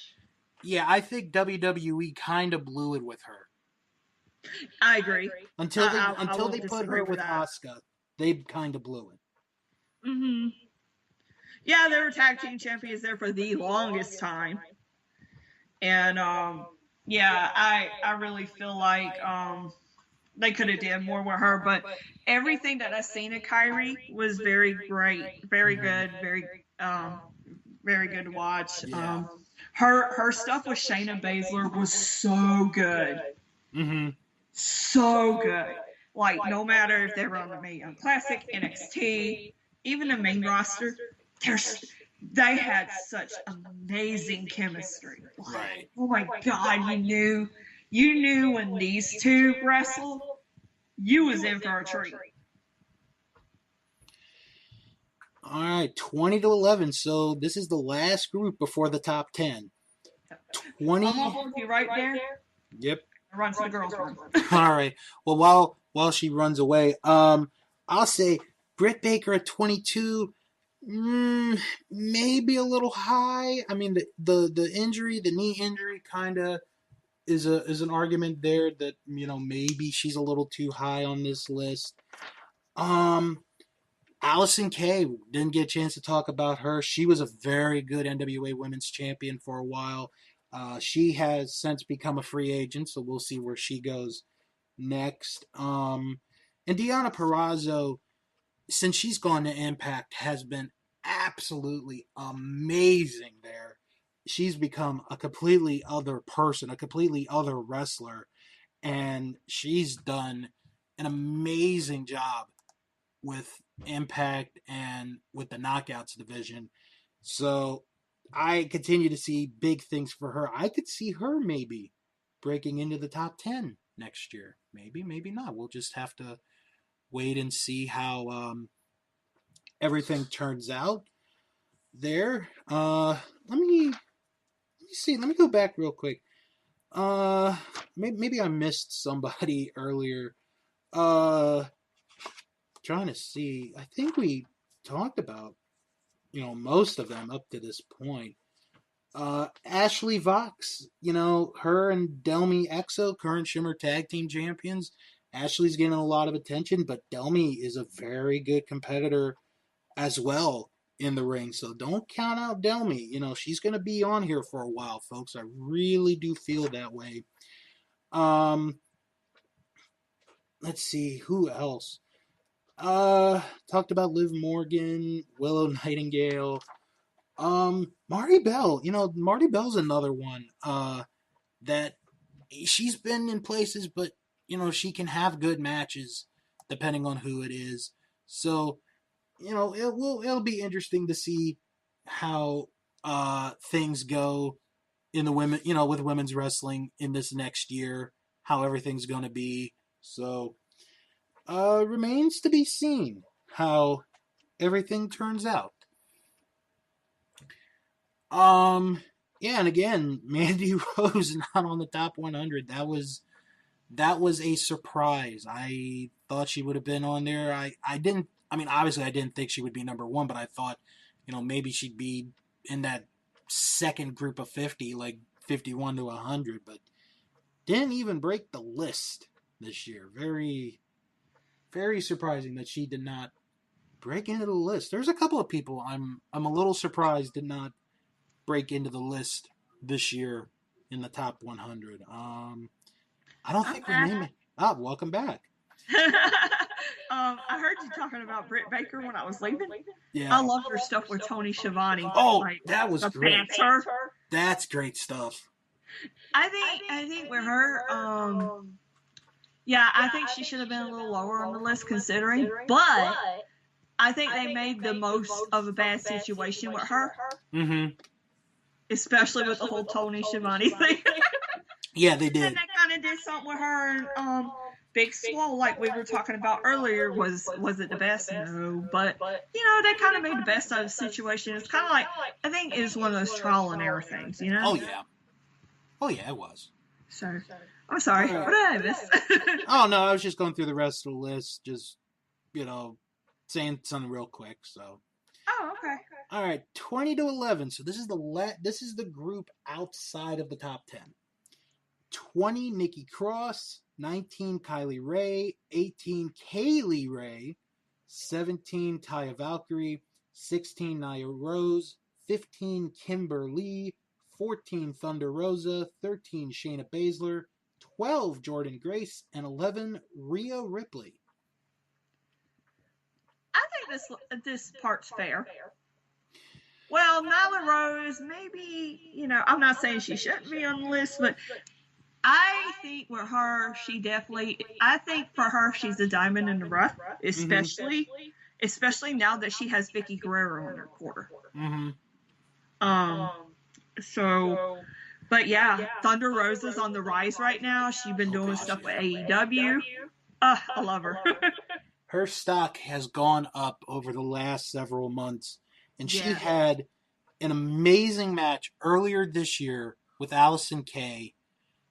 Yeah, I think WWE kind of blew it with her. I agree. Until they put her with Asuka, they kind of blew it. Mm-hmm. Yeah, they were tag team champions there for the longest time. And yeah, I really feel like they could have done more with her, but everything that I've seen of Kairi was very great, very good, very good to watch. Yeah. Her stuff with Shayna Baszler was so good. Mm-hmm. So good. Like, no matter if they were on the Mae Young Classic, NXT, even the main roster, they had such amazing chemistry. Like, right. Oh my God, you knew when these two wrestled, you was in for a treat. All right, 20-11. So this is the last group before the top 10. 20. I'm gonna hold you right there. Yep. Run for the girls' room. All right. Well, while she runs away, I'll say Britt Baker at 22. Maybe a little high. I mean, the injury, the knee injury, kind of is an argument there that, you know, maybe she's a little too high on this list. Allison Kay, didn't get a chance to talk about her. She was a very good NWA Women's Champion for a while. She has since become a free agent, so we'll see where she goes next. And Deonna Purrazzo, since she's gone to Impact, has been absolutely amazing there. She's become a completely other person, a completely other wrestler, and she's done an amazing job with Impact and with the Knockouts division. So I continue to see big things for her. I could see her maybe breaking into the top 10 next year. Maybe, maybe not. We'll just have to wait and see how everything turns out there. Let me see. Let me go back real quick. Maybe I missed somebody earlier. Trying to see. I think we talked about, you know, most of them up to this point. Ashley Vox, you know, her and Delmi Exo, current Shimmer Tag Team Champions. Ashley's getting a lot of attention, but Delmi is a very good competitor as well in the ring. So don't count out Delmy. You know, she's going to be on here for a while, folks. I really do feel that way. Let's see, who else? Talked about Liv Morgan, Willow Nightingale. Marty Bell. You know, Marty Bell's another one. That she's been in places, but you know, she can have good matches depending on who it is. So, you know, it'll be interesting to see how things go in the women, you know, with women's wrestling in this next year, how everything's going to be. So, remains to be seen how everything turns out. Yeah, and again, Mandy Rose not on the top 100. That was a surprise. I thought she would have been on there. I didn't. I mean, obviously, I didn't think she would be number one, but I thought, you know, maybe she'd be in that second group of 50, like 51 to 100, but didn't even break the list this year. Very, very surprising that she did not break into the list. There's a couple of people I'm a little surprised did not break into the list this year in the top 100. I don't think her name. Welcome back. I heard you talking about Britt Baker when I was leaving. Yeah, I loved her stuff with Tony Schiavone. Oh, like, that was great. That's great stuff. I think with her, yeah, I think she should have been a little lower on the list considering, but I think they made the most of a bad situation with her. Mm-hmm. Especially with the whole Tony Schiavone thing. Yeah, they did. And they kind of did something with her and Big Swole, like we were talking about earlier. Was it the best? No, but you know, they kind of made the best out of the situation. It's kind of like, I think it was one of those trial and error things, you know? Oh yeah, it was. So I'm sorry, what did I miss? Oh no, I was just going through the rest of the list, just, you know, saying something real quick. So. Oh, okay. All right, 20 to 11. So this is the group outside of the top 10. 20, Nikki Cross. 19, Kylie Ray. 18, Kaylee Ray. 17, Taya Valkyrie. 16, Nia Rose. 15, Kimber Lee. 14, Thunder Rosa. 13, Shayna Baszler. 12, Jordan Grace. And 11, Rhea Ripley. I think this part's fair. Well, Nyla Rose, maybe, you know, I'm not saying she shouldn't be on the list, but I think with her, I think for her, she's a diamond in the rough, especially now that she has Vicky Guerrero in her quarter. Mm-hmm. But yeah, Thunder Rosa's on the rise right now. She's been doing stuff with AEW. I love her. Her stock has gone up over the last several months, and she had an amazing match earlier this year with Allison Kay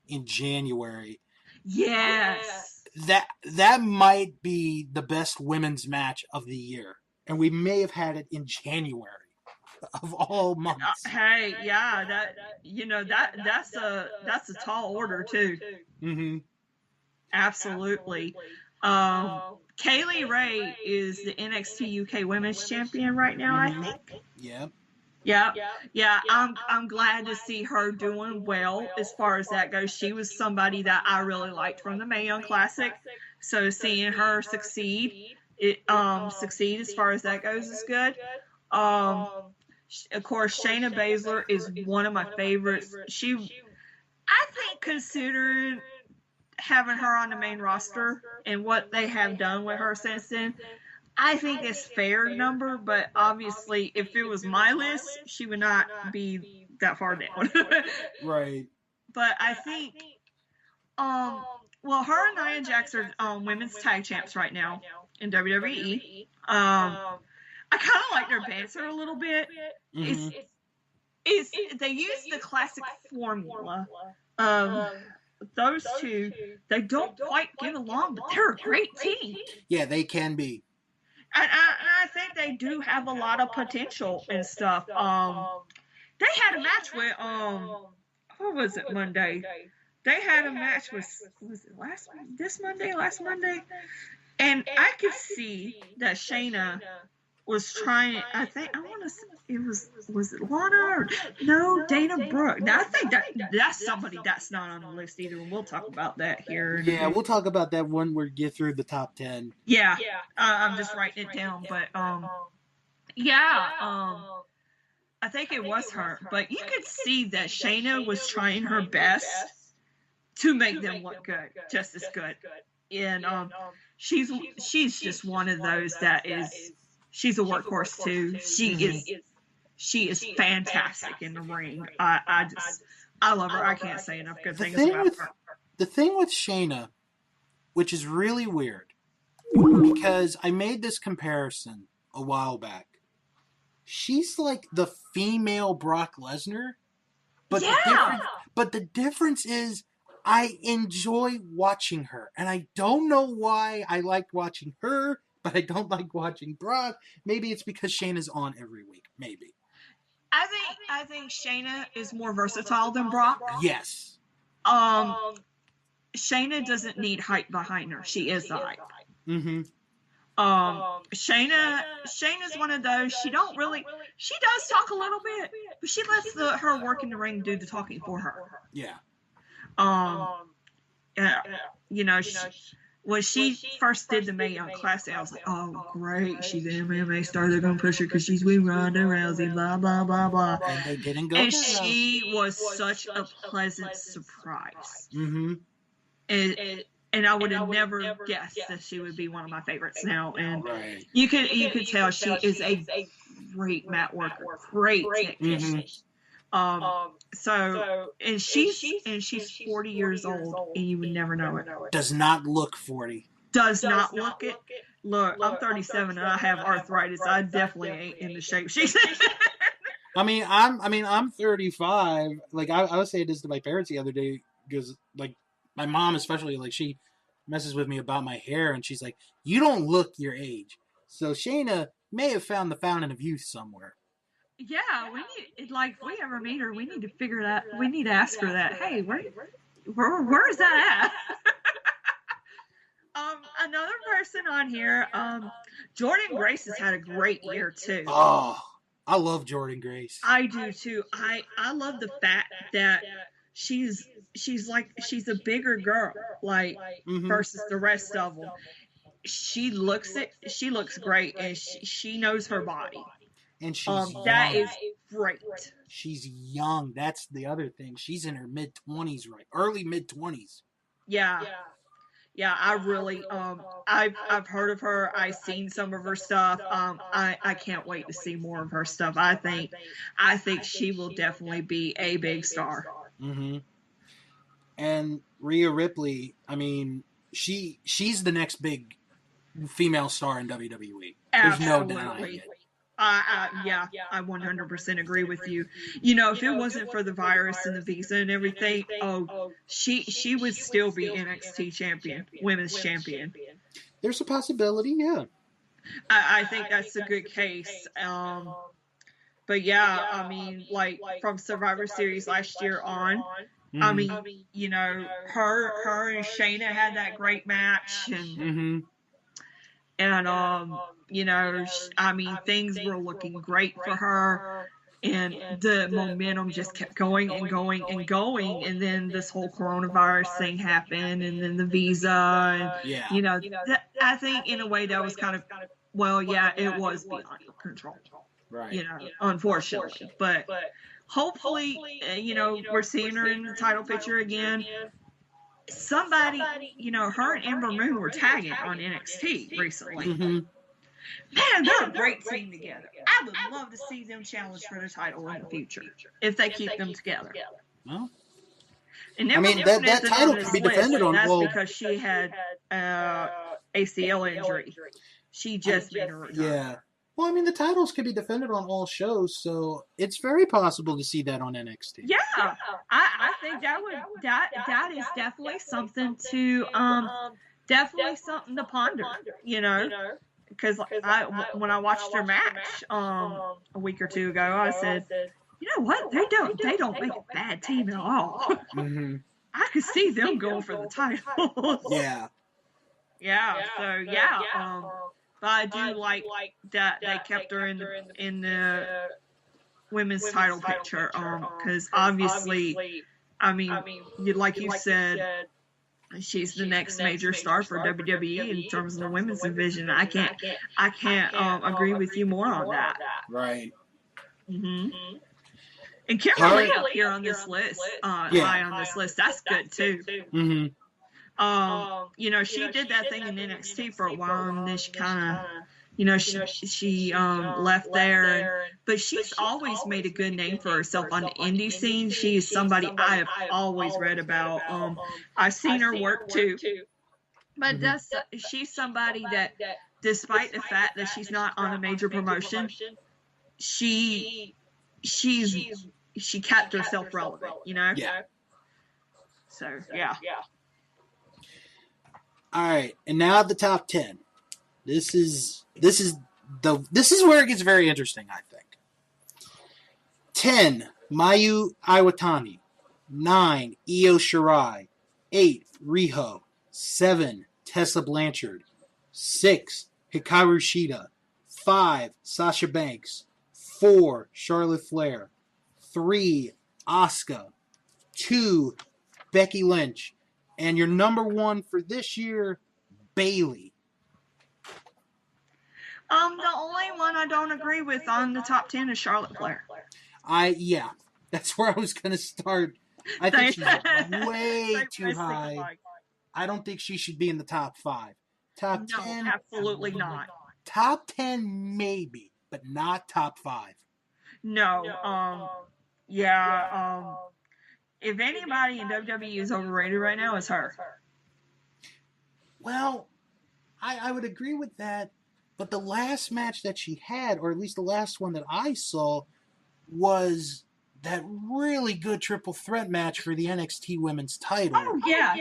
in January. Yes. That might be the best women's match of the year, and we may have had it in January of all months. Hey, yeah, that's a tall order too. Mm-hmm. Absolutely. Kaylee Ray is the NXT UK Women's Champion right now, I think. Yep. Yeah. I'm glad to see her doing well as far as that goes. She was somebody that I really liked from the Mae Young Classic, so seeing her succeed as far as that goes is good. Of course, Shayna Baszler is one of my favorites. I think, considering having her on the main roster and what they have done with her since then, I think it's fair number, but obviously if it was my list, she would not be that far down. Right. But I think, her and Nia Jax are women's tag champs right now in WWE. I kind of like their banter a little bit. Mm-hmm. They use the classic formula. Those two, they don't quite get along, but they're a great team. Yeah, they can be. And I think they do have a lot of potential and stuff. They had a match with what was it, Monday? They had a match with, was it last Monday? And I could see that Shayna was trying. I think I want to. Was it Lana or no Dana Brooke? Now I think that's somebody that's not on the list either, and we'll talk about that here. Yeah, we'll talk about that when we get through the top 10. Yeah, I'm just writing it down, but yeah, I think it was her, but you could see that Shayna was trying her best to make them look good, just as good, and she's just one of those that is. She's a workhorse too. She is fantastic in the ring. I love her. I can't say enough good things about her. The thing with Shayna, which is really weird, because I made this comparison a while back. She's like the female Brock Lesnar, but the difference is I enjoy watching her, and I don't know why I like watching her. But I don't like watching Brock. Maybe it's because Shayna's on every week. Maybe. I think Shayna is more versatile than Brock. Yes. Shayna doesn't need hype behind her. She is the hype. Mm-hmm. Shayna's one of those. She does talk a little bit, but she lets her work in the ring do the talking for her. Yeah. When she first did the Mae Young Classic, I was like, oh, great. She's an MMA star. They're going to push her because she's with Ronda Rousey, blah, blah, blah, blah. And they didn't go And she was such a pleasant surprise. Mm-hmm. And I would have never guessed that she would be one of my favorites now. And right. you could tell she is a great mat worker, great technician. Mm-hmm. And she's 40 years old, and you would never know it. Does not look 40. Does not look it. Look, I'm 37 and I have arthritis. I definitely ain't in the shape she's in. I'm 35. Like I was saying this to my parents the other day because like my mom especially, like she messes with me about my hair and she's like, you don't look your age. So Shayna may have found the fountain of youth somewhere. Yeah, we need, like, if we ever meet her, we need to figure that. We need to ask her that. Hey, where is that at? Another person on here, Jordynne Grace has had a great year too. Oh, I love Jordynne Grace. I do too. I love the fact that she's a bigger girl, like mm-hmm. versus the rest of them. She looks great, and she knows her body. And she's that is great. She's young. That's the other thing. She's in her mid-20s, right? Early mid-20s. Yeah. I really I've heard of her. I've seen some of her stuff. I can't wait to see more of her stuff. I think she will definitely be a big star. Mm-hmm. And Rhea Ripley, I mean, she's the next big female star in WWE. There's no denying it. I 100% agree with you. You know, if it wasn't for the virus and the visa and everything, she would still be NXT champion, women's champion. There's a possibility, yeah. I think that's a good case. But yeah, I mean, like from Survivor Series last year on, mm-hmm. I mean, you know, her and Shayna had that great match, and mm-hmm. and you know, I mean, things were looking great for her, and the momentum just kept going and going and going, and then this whole coronavirus thing happened, and then the visa, and you know, I think in a way that was kind of, well, yeah, it was beyond control. Right. You know, unfortunately. But hopefully, you know, we're seeing her in the title picture again. Somebody, you know, her and Ember Moon were tagging on NXT recently. Mm-hmm. Man, they're a great team together. I would love to see them challenge for the title in the future if they keep them together. Well, and I mean, that title can be defended on that's well. because she had ACL injury. She just made her return. Yeah. Well, I mean, the titles could be defended on all shows, so it's very possible to see that on NXT. Yeah, I think that is definitely something to ponder. You know, because when I watched her match a week or two ago, I said, you know what, they don't make a bad team at all. Mm-hmm. I could see them going for the title. Yeah. Yeah. So yeah. But I do like that they kept her in the women's title picture, because obviously, I mean, like you said, she's the next major star for WWE in terms of the women's division. I can't agree with you more on that. Right. Mm-hmm. And Kimberly up here on this list, high on this list, that's good too. Mm-hmm. She did that thing in NXT for a while, and then she kind of, she left there. But she's always made a good name for herself on the indie scene. She is somebody I have always read about. I've seen her work too. But she's somebody that, despite the fact that she's not on a major promotion, she kept herself relevant, Yeah. So, yeah. All right, and now the top 10. This is where it gets very interesting, I think. 10, Mayu Iwatani. 9, Io Shirai. 8, Riho. 7, Tessa Blanchard. 6, Hikaru Shida. 5, Sasha Banks. 4, Charlotte Flair. 3, Asuka. 2, Becky Lynch. And your number 1 for this year, Bayley. The only one I don't agree with on the top 10 is Charlotte Flair. Yeah, that's where I was going to start. I think she's way too high. I don't think she should be in the top 5. Top 10? Absolutely not. Top 10, maybe, but not top 5. No. If anybody in WWE is overrated right now, it's her. Well, I would agree with that, but the last match that she had, or at least the last one that I saw, was that really good triple threat match for the NXT Women's title. Oh yeah.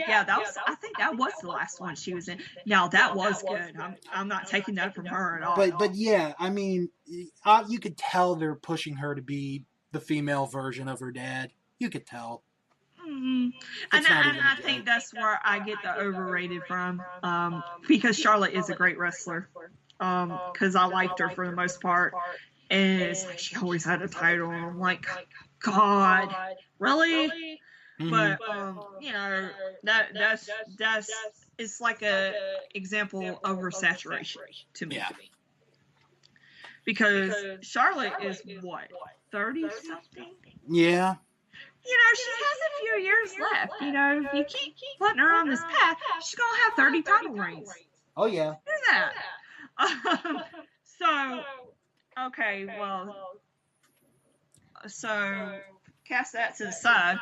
I think that was the last one she was in. Now that was good. I'm not taking that from her at all. But yeah, I mean, you could tell they're pushing her to be the female version of her dad. You could tell. Mm-hmm. And I think that's where I get the overrated from, because Charlotte is a great wrestler. Because I liked her for the most part, and it's like she always had a title. And I'm like, God, really? Mm-hmm. But that's it's like a example of oversaturation to me. Yeah. Because Charlotte is what, 30 something? Yeah. She has a few years left. If you keep putting her on this path, she's gonna have 30 title reigns. Oh yeah. Do that. Okay, well, so cast that to the side.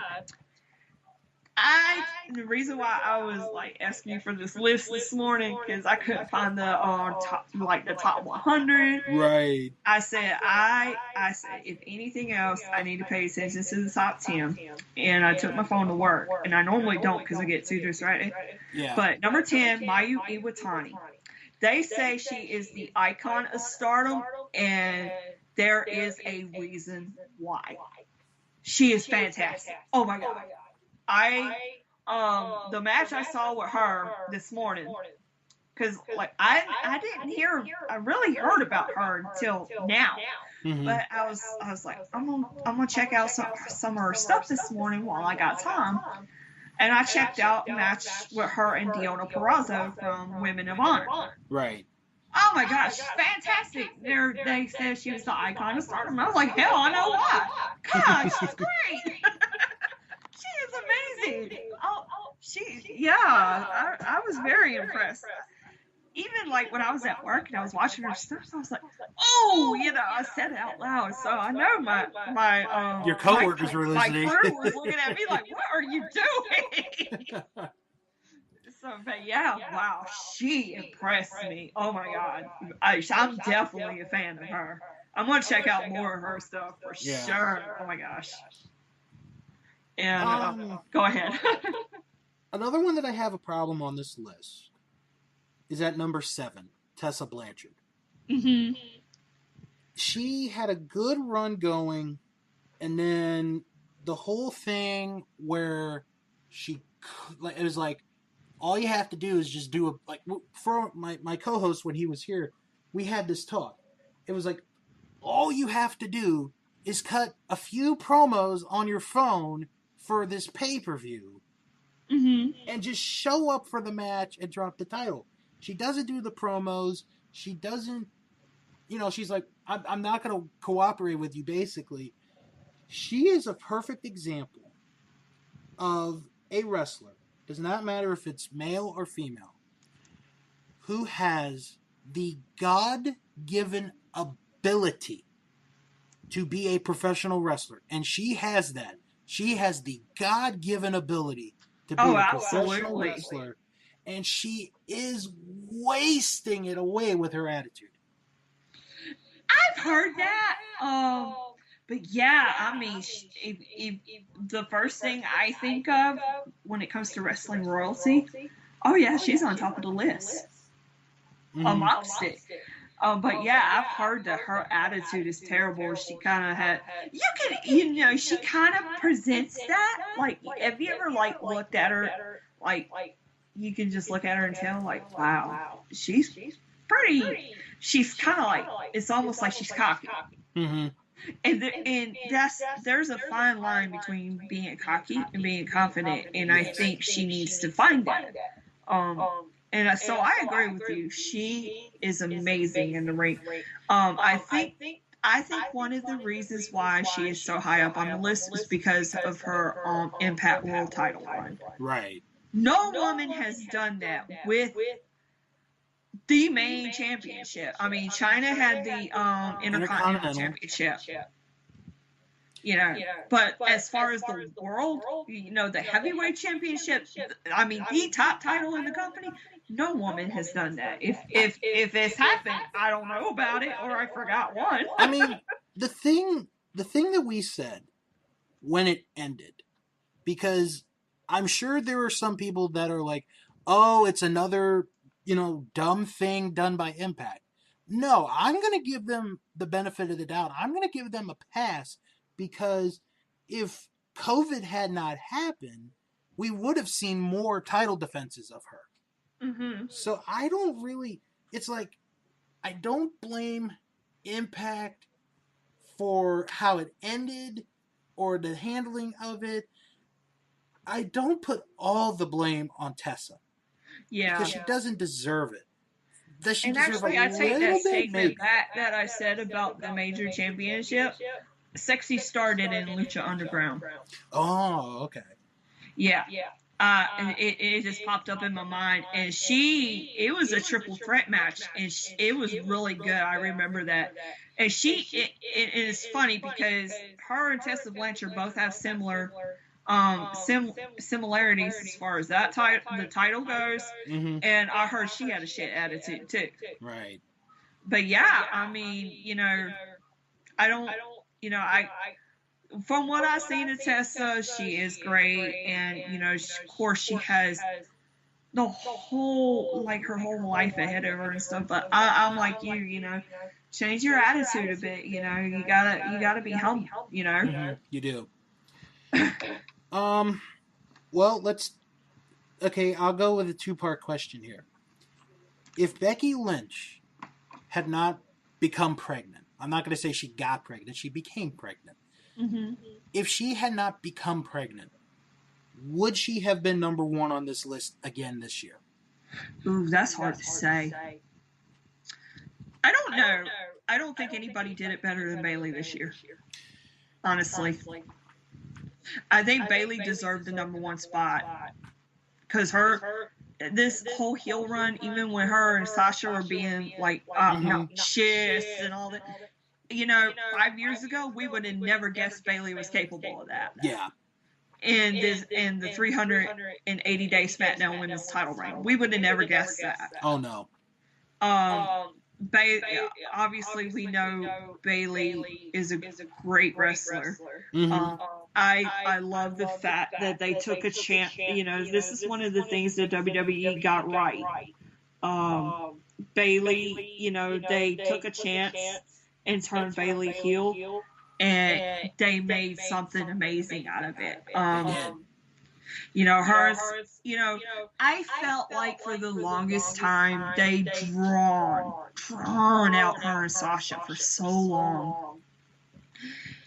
The reason why I was like asking you for this list this morning, because I couldn't find the top 100. Right. I said if anything else, I need to pay attention to the top 10. And I took my phone to work, and I normally don't because I get too distracted. Yeah. But number 10, Mayu Iwatani. They say she is the icon of Stardom, and there is a reason why. She is fantastic. Oh my God. The match I saw with her this morning, because I didn't hear, I really heard about her until now. Mm-hmm. But I was like, I'm gonna check out some of her stuff this morning while I got time. And I checked out a match with her and Deonna Purrazzo from Women of Honor. Right. Oh my gosh, fantastic. They said she was the icon of Stardom. I was like, hell, I know why. God, she's great. She is amazing. I was very impressed. Even like when I was at work and I was watching her stuff, I was like, oh, I said it out loud. So I know my your coworkers were listening. My crew was looking at me like, what are you doing? But yeah, wow, she impressed me. Oh my God, I'm definitely a fan of her. I'm gonna check out more of her stuff for sure. Oh my gosh. And go ahead. Another one that I have a problem on this list is at number 7, Tessa Blanchard. Mm-hmm. She had a good run going, and then the whole thing where it was like, all you have to do is just do for my co-host when he was here, we had this talk. It was like, all you have to do is cut a few promos on your phone for this pay-per-view and just show up for the match and drop the title. She doesn't do the promos. She doesn't, she's like, I'm not going to cooperate with you, basically. She is a perfect example of a wrestler, does not matter if it's male or female, who has the God-given ability to be a professional wrestler. And she has that. She has the God-given ability to be a professional wrestler. And she is wasting it away with her attitude. I've heard that. But yeah, I mean, if the first thing I think of when it comes to wrestling royalty, oh yeah, she's on top of the list. Amongst it. But yeah, I've heard that her attitude is terrible. She kind of had, she kind of presents that. Like, have you ever looked at her? Like, you can just look at her and tell, like, wow, she's pretty. She's kind of like, it's almost like she's cocky. And there's a fine line between being cocky and being confident, and I think she needs to find that. And so I agree with you. She is amazing in the ring. I think one of the reasons why she is so high up on the list is because of her Impact World title run. Right. No woman has done that with the main championship. I mean, China had the Intercontinental Championship. But as far as the world, the heavyweight championship, I mean, the top title in the company, no woman has done that. If it's happened, I don't know about it, or I forgot one. I mean, the thing that we said when it ended, because I'm sure there are some people that are like, oh, it's another, dumb thing done by Impact. No, I'm going to give them the benefit of the doubt. I'm going to give them a pass, because if COVID had not happened, we would have seen more title defenses of her. So I don't really, it's like, I don't blame Impact for how it ended or the handling of it. I don't put all the blame on Tessa. Yeah. Because she doesn't deserve it. Does she deserve actually, I take that statement back that I said about the major championship. Sexy started in Lucha Underground. Oh, okay. Yeah. And it just popped up in my mind, and it was a triple threat match, and it was really good. I remember that. And it's funny because her and Tessa Blanchard both have similar similarities as far as that the title goes. And I heard she had a shit attitude too. Right. But yeah, I mean, from what I've seen of Tessa, she is great, and of course she has the whole her whole life ahead of her and stuff. But I'm like you, change your attitude a bit. You gotta be humble. You do. Well, I'll go with a two-part question here. If Becky Lynch had not become pregnant, I'm not going to say she got pregnant, she became pregnant. If she had not become pregnant, would she have been number one on this list again this year? Ooh, that's hard to say. I don't know. I don't think anybody did it better than Bayley this year. Honestly. I think Bayley deserved the number one spot. Because this whole heel run, even when her and Sasha were being obnoxious and all that, 5 years ago, we would have never guessed Bayley was capable of that. Yeah. In the 380-day SmackDown Women's title reign, we would have never guessed that. Oh no. Obviously, we know Bayley is a great wrestler. I love the fact that they took a chance. This is one of the things that WWE got right. Bayley, they took a chance and turned Bayley heel, and they made something amazing out of it. You know, hers, you know, I felt like for the longest time they drawn out her and Sasha for so long.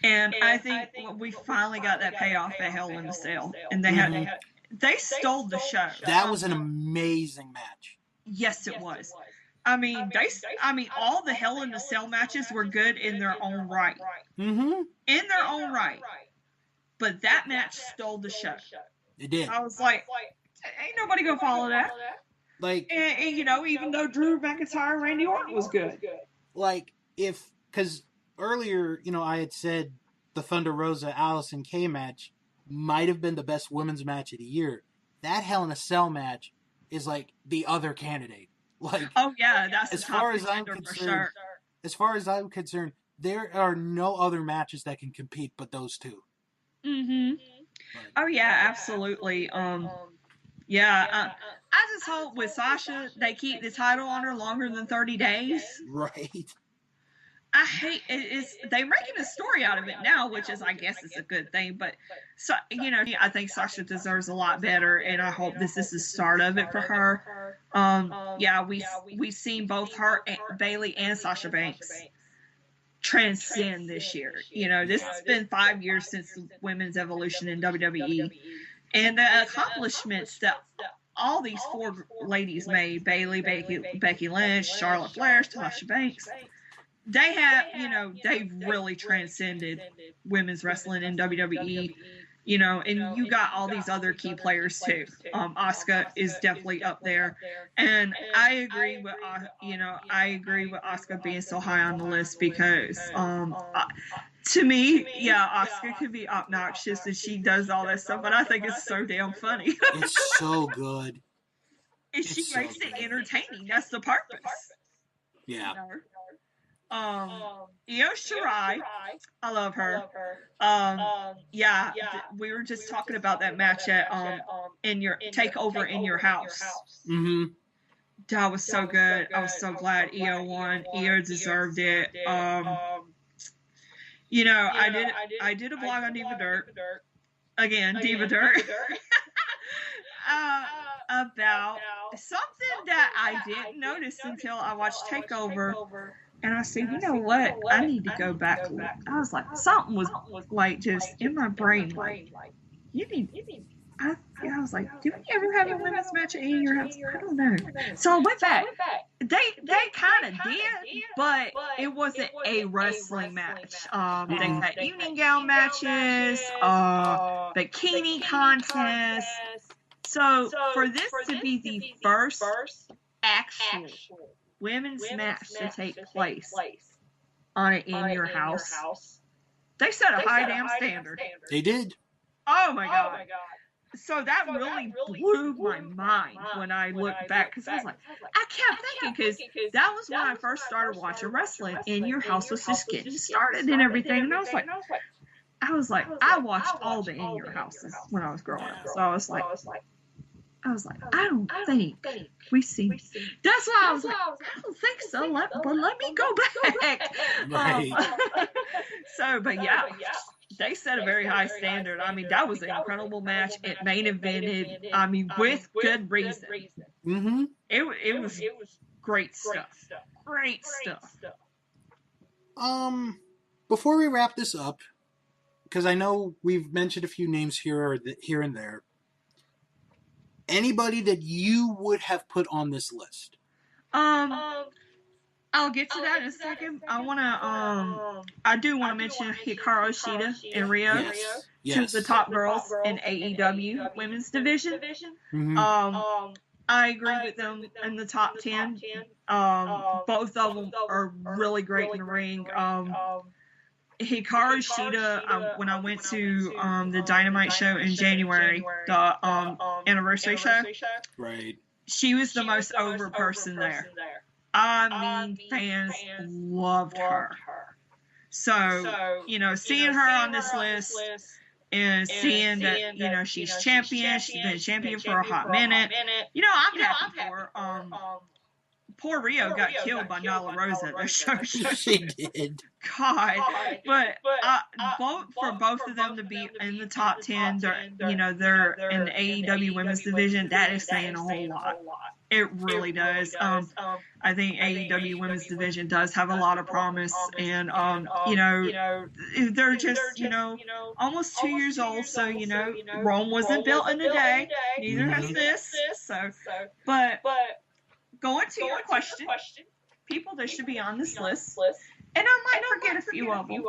And I think we finally got that payoff at Hell in a Cell. And they stole the show. That was an amazing match. Yes, it was. I mean, all the Hell in a Cell matches were good in their own right. Mm-hmm. In their own right. But that match stole the show. It did. I was like, ain't nobody gonna follow that. Like, and you know, even though Drew McIntyre and Randy Orton was good. Like, because earlier, you know, I had said the Thunder Rosa Allison Kay match might have been the best women's match of the year. That Hell in a Cell match is like the other candidate. Like, oh yeah, that's as far as I'm concerned. For sure. As far as I'm concerned, there are no other matches that can compete but those two. Mm-hmm. Oh yeah, absolutely. Yeah. I just hope with Sasha they keep the title on her longer than 30 days. Right. I hate they're making a story out of it now, which is, I guess, is a good thing. But so, you know, I think Sasha deserves a lot better, and I hope this is the start of it for her. Yeah, we've seen both her, Bayley, and Sasha Banks transcend this year. You know, this has been 5 years since the women's evolution in WWE, and the accomplishments that all these four ladies made: Bayley, Becky Lynch, Charlotte Flair, Sasha Banks. They have, you know, they've really transcended women's wrestling in WWE, you know, and you got all these other key players too. Asuka is definitely up there, and I agree with, Asuka being so high on the list because, to me, yeah, Asuka can be obnoxious and she does all that stuff, but I think it's so damn funny. It's so good. And she makes it entertaining. That's the purpose. Yeah. You know? Io Shirai, I love her. We were just talking about that match at in your takeover in your house. Mm-hmm. That was so good. I was so glad Io won. Io deserved it. You know, I did a blog on Diva Dirt. Again, Diva Dirt. About something that I didn't notice until I watched Takeover. And I said, you know what? I need to go back. I was like, something was like just in my brain. Like, I was like, did we ever have a women's match in your house? I don't know. So I went back. They kind of did, but it wasn't a wrestling match. They had evening gown matches, bikini contests. So for this to be the first actual women's match to take place on it in your house, they set a high damn standard. They did. Oh my god. So that really blew my mind when I looked back, because I was like, I kept thinking, because that was when I first started watching wrestling, and your house was just getting started and everything, and I was like, I watched all the In Your Houses when I was growing up, so I was like, I don't think we've seen. That's why I was like, I don't think so. But let me go back. Right. But yeah, they set a very high standard. I mean, that was an incredible match. It main evented. I mean, with good reason. Mm-hmm. It was great stuff. Great stuff. Before we wrap this up, because I know we've mentioned a few names here and there. Anybody that you would have put on this list? I'll get to that in a second. I do want to mention Hikaru Shida and Rio. Yes. Two of the top girls in AEW women's division. Mm-hmm. I agree with them in the top 10. Both of them are really great in the ring. Hikaru Shida, when I went to the Dynamite show in January, the anniversary show, right? She was the most over person there. I mean, fans loved her. So, you know, seeing her on this list and seeing that, you know, she's champion, she's been champion for a hot minute. You know, I'm happy for her. poor Rio got killed by Nyla Rose at that show. She did. God, but for both of them to be in the top 10, they're in the AEW Women's Division. That is saying a whole lot. It really does. I think AEW Women's Division does have a lot of promise, and they're just almost 2 years old. So Rome wasn't built in a day. Neither has this. So, but going to your question, people that should be on this list. And I might forget a few of them.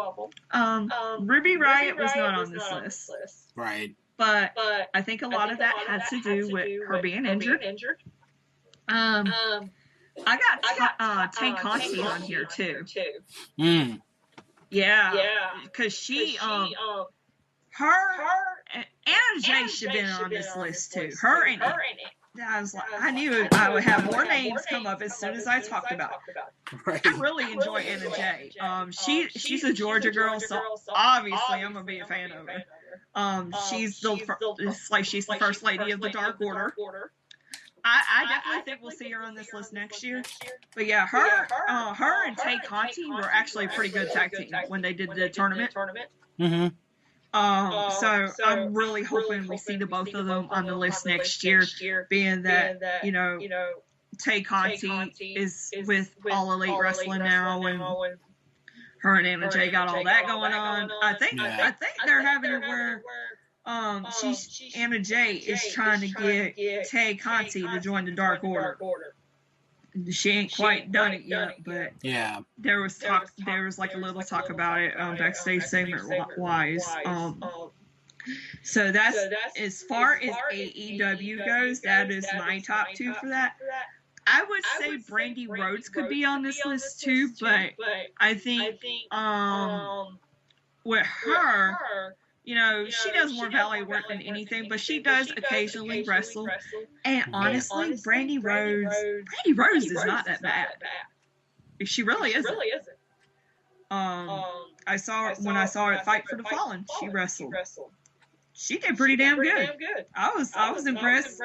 Ruby Riott was not on this list. Right. But I think a lot of that had to do with her being injured. I got Tay Conti on here too. Yeah. Because she her Anna Jay should have been on this list too. Her and I was like, I knew I would have more names come up as soon as I talked about it. Right. I really enjoy Anna Jay. She's a Georgia girl, so obviously I'm gonna be a fan of her. She's she's the first lady of the Dark Order. I definitely think we'll see her on this list next year. But yeah, her and Tay Conti were actually a pretty good tag team when they did the tournament. Mm-hmm. So I'm really hoping we see the both of them on the list next year, being that, Tay Conti is with All Elite Wrestling now, and her and Anna Jay got all that going on. I think they're having it where Anna Jay is trying to get Tay Conti to join the Dark Order. She ain't quite done it yet, but yeah, there was like a little talk about it backstage segment wise. So that's as far as AEW goes. That is my top two for that. I would say Brandy Rhodes could be on this list too, but I think with her, she does more valet work than anything, but she does occasionally wrestle. And honestly, Brandy Rhodes is not that bad. She really isn't. I saw her when I saw her at Fight for the Fallen. She wrestled. She did pretty damn good. I was impressed.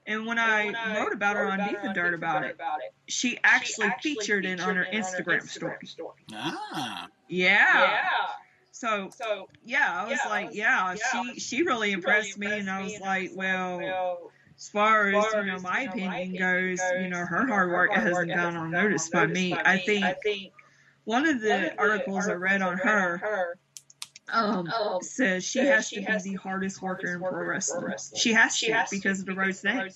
And when I wrote about her on Diva Dirt about it, she actually featured it on her Instagram story. Ah. Yeah. So yeah, I was like, she really impressed me, and I was like, well, as far as my opinion goes, her hard work hasn't gone unnoticed by me. I think one of the articles I read on her says she has to be the hardest worker in pro wrestling. She has to because of the Rhodes name.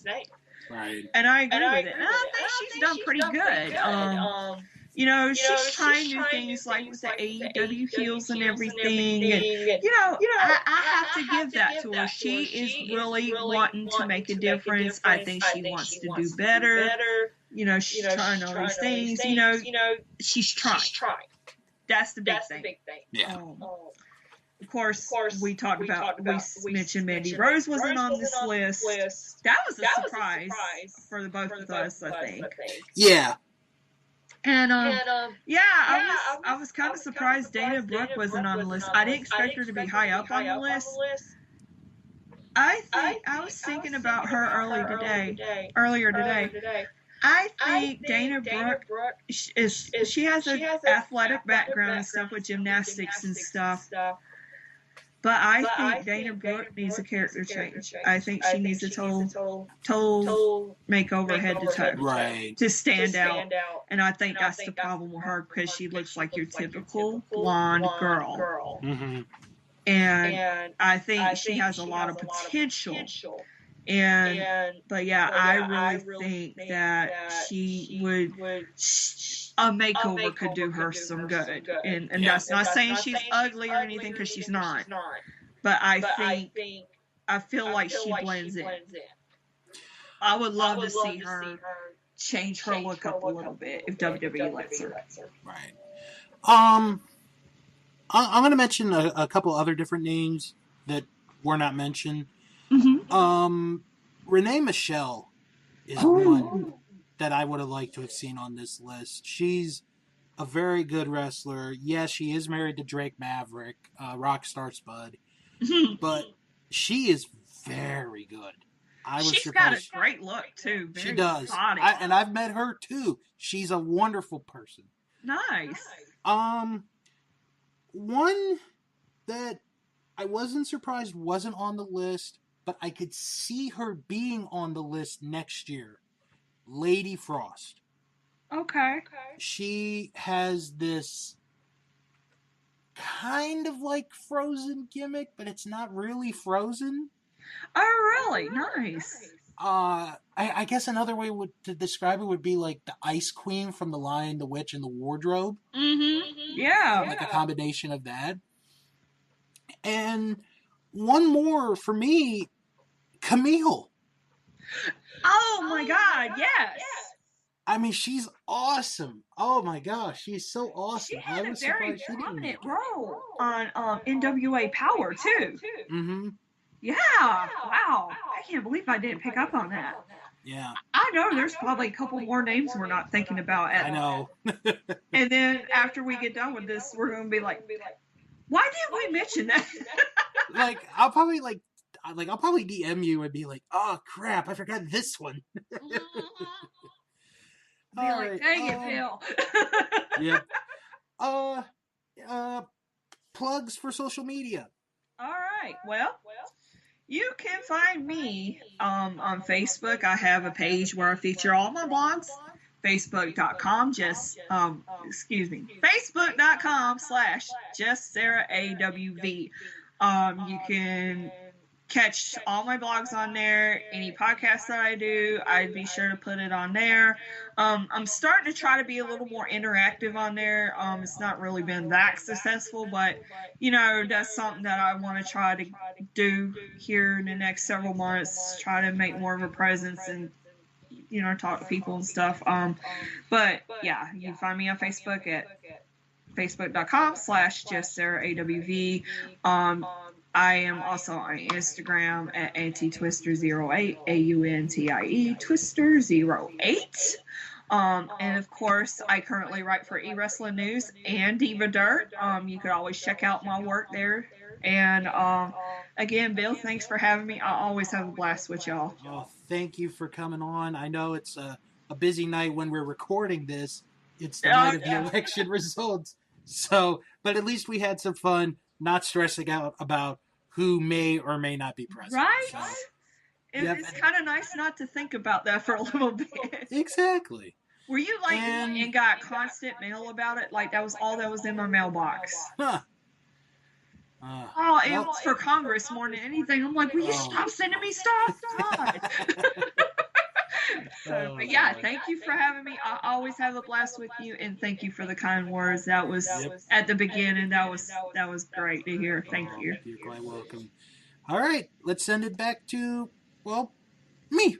Right. And I agree with it. And I think she's done pretty good. She's trying new things like with the AEW heels and everything. And, I have to give that to her. She is really wanting to make a difference. I think she wants to do better. She's trying all these things. She's trying. That's the big thing. Yeah. Of course, we mentioned Mandy Rose wasn't on this list. That was a surprise for the both of us, I think. Yeah. And I was kind of surprised Dana Brooke wasn't on the list. I didn't expect her to be high up on the list. I was thinking about her earlier today. I think Dana Brooke she has an athletic background and stuff with gymnastics and stuff. But I think Dana Brooke needs a character change. I think she needs a total makeover head to toe. Right. To stand out. And I think that's the problem with her, because she looks like your typical blonde girl. Mm-hmm. And I think she has a lot of potential. But yeah, I really think that she would, a makeover could do her some good. And that's not saying she's ugly or anything, because she's not. But I feel like she blends in. I would love to see her change her look up a little bit if WWE lets her. Right. I'm going to mention a couple other different names that were not mentioned. Mm-hmm. Renee Michelle is one that I would have liked to have seen on this list. She's a very good wrestler. Yes, she is married to Drake Maverick, Rockstar Spud, but she is very good. I was She's surprised. got a great look too. She Very does. body. And I've met her too. She's a wonderful person. Nice. One that I wasn't surprised wasn't on the list, but I could see her being on the list next year. Lady Frost. Okay. She has this kind of like Frozen gimmick, but it's not really Frozen. Oh, really? Nice. I guess another way to describe it would be like the Ice Queen from The Lion, the Witch, and the Wardrobe. Mm-hmm. Yeah. Like a combination of that. And one more for me, Camille. Oh my God! Yes. I mean, she's awesome. Oh my gosh, she's so awesome. She had a very prominent role on NWA Power too. Mm-hmm. Yeah. Wow. I can't believe I didn't pick up on that. Yeah. I know there's probably a couple more names we're not thinking about. I know. And then after we get done with this, we're going to be like, why didn't we mention that? Like, I'll probably DM you and be like, oh crap, I forgot this one. Be like, dang it, Bill. Yep. Plugs for social media. All right. Well, you can find me on Facebook. I have a page where I feature all my blogs. Facebook.com, Facebook.com/JustSarahAWV. You can catch all my blogs on there. Any podcasts that I do, I'd be sure to put it on there. I'm starting to try to be a little more interactive on there. It's not really been that successful, but that's something that I want to try to do here in the next several months. Try to make more of a presence and talk to people and stuff. But yeah, you can find me on Facebook at Facebook.com/JustSarahAWV. I am also on Instagram at AuntieTwister08, AUNTIE Twister08. And of course, I currently write for eWrestling News and Diva Dirt. You could always check out my work there. And again, Bill, thanks for having me. I always have a blast with y'all. Oh, thank you for coming on. I know it's a busy night when we're recording this. It's the night of the election results. So, but at least we had some fun, not stressing out about who may or may not be president. Right? So, It's kind of nice not to think about that for a little bit. Exactly. Were you and got constant mail about it? Like that was all that was in my mailbox. Huh. It was for Congress more than anything. I'm like, will you stop sending me stuff? God. But yeah, thank you for having me. I always have a blast with you, and thank you for the kind words. That was at the beginning. That was great to hear. Thank you. You're quite welcome. All right, let's send it back to me.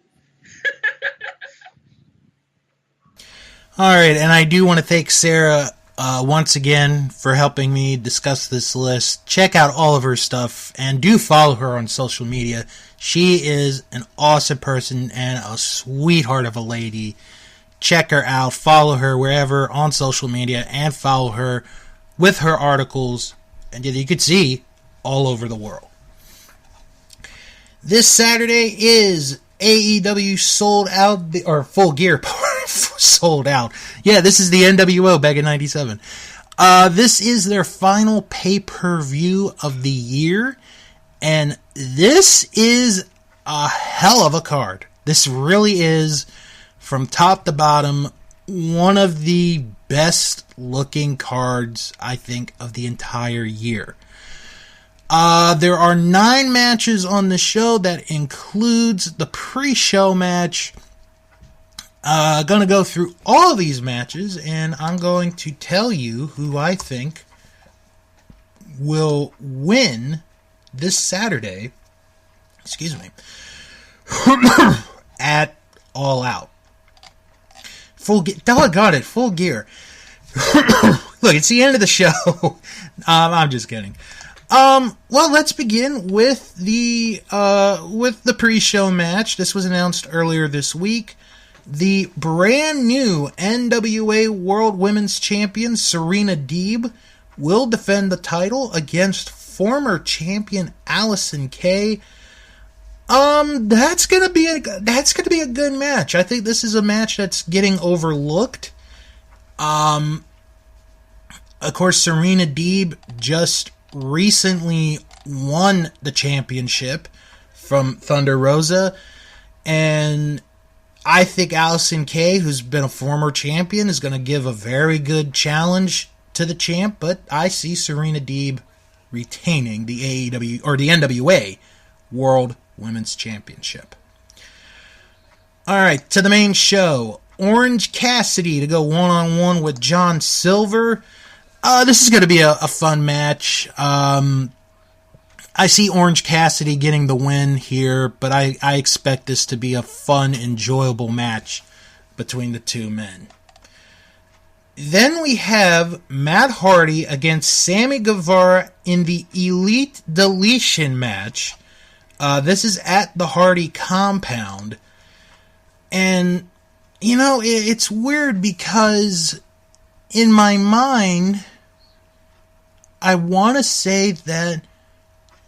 All right, and I do want to thank Sarah once again for helping me discuss this list. Check out all of her stuff, and do follow her on social media. She is an awesome person and a sweetheart of a lady. Check her out. Follow her wherever on social media, and follow her with her articles, and you could see all over the world. This Saturday is AEW sold out, or Full Gear sold out. Yeah, this is the NWO back in 97. This is their final pay-per-view of the year, and this is a hell of a card. This really is, from top to bottom, one of the best looking cards, I think, of the entire year. There are 9 matches on the show. That includes the pre-show match. Gonna go through all of these matches, and I'm going to tell you who I think will win this Saturday. Excuse me. At All Out. Full Gear. Doggone it, Full Gear. Look, it's the end of the show. I'm just kidding. Well, let's begin with the pre-show match. This was announced earlier this week. The brand new NWA World Women's Champion Serena Deeb will defend the title against former champion Allison Kay. That's gonna be a good match. I think this is a match that's getting overlooked. Of course, Serena Deeb just recently won the championship from Thunder Rosa, and I think Allison Kay, who's been a former champion, is going to give a very good challenge to the champ, but I see Serena Deeb retaining the AEW or the NWA World Women's Championship. All right, to the main show. Orange Cassidy to go one-on-one with John Silver. This is going to be a fun match. I see Orange Cassidy getting the win here, but I expect this to be a fun, enjoyable match between the two men. Then we have Matt Hardy against Sammy Guevara in the Elite Deletion match. This is at the Hardy compound. And, you know, it's weird because in my mind, I want to say that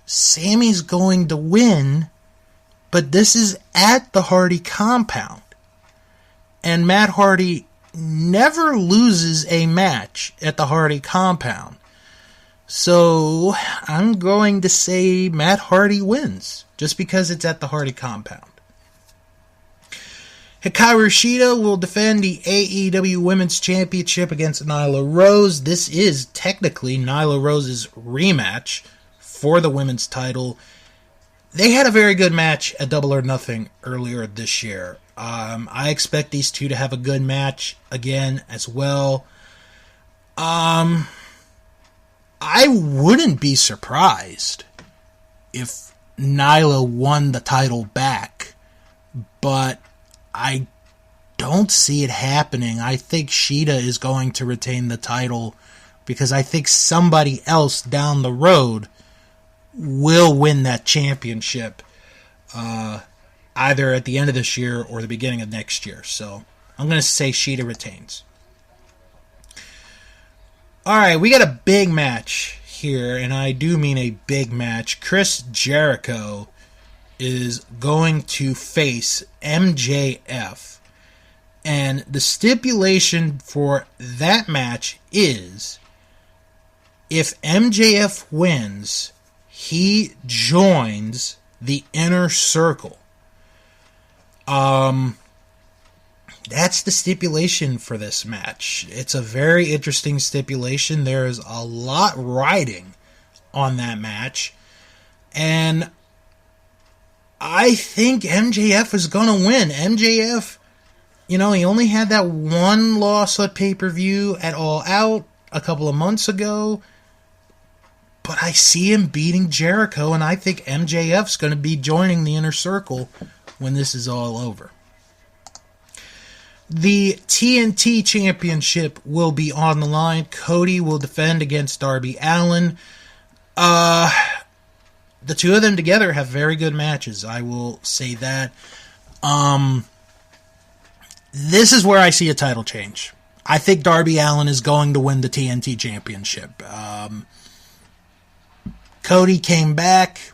Sammy's going to win, but this is at the Hardy compound. And Matt Hardy never loses a match at the Hardy compound. So I'm going to say Matt Hardy wins, just because it's at the Hardy compound. Hikaru Shida will defend the AEW Women's Championship against Nyla Rose. This is technically Nyla Rose's rematch for the women's title. They had a very good match at Double or Nothing earlier this year. I expect these two to have a good match again as well. I wouldn't be surprised if Nyla won the title back, but I don't see it happening. I think Shida is going to retain the title because I think somebody else down the road will win that championship either at the end of this year or the beginning of next year. So I'm going to say Shida retains. Alright, we got a big match here, and I do mean a big match. Chris Jericho is going to face MJF. And the stipulation for that match is if MJF wins, he joins the Inner Circle. That's the stipulation for this match. It's a very interesting stipulation. There is a lot riding on that match. And I think MJF is going to win. MJF, you know, he only had that one loss at pay-per-view at All Out a couple of months ago. But I see him beating Jericho, and I think MJF's going to be joining the Inner Circle when this is all over. The TNT Championship will be on the line. Cody will defend against Darby Allin. The two of them together have very good matches, I will say that. This is where I see a title change. I think Darby Allin is going to win the TNT Championship. Cody came back,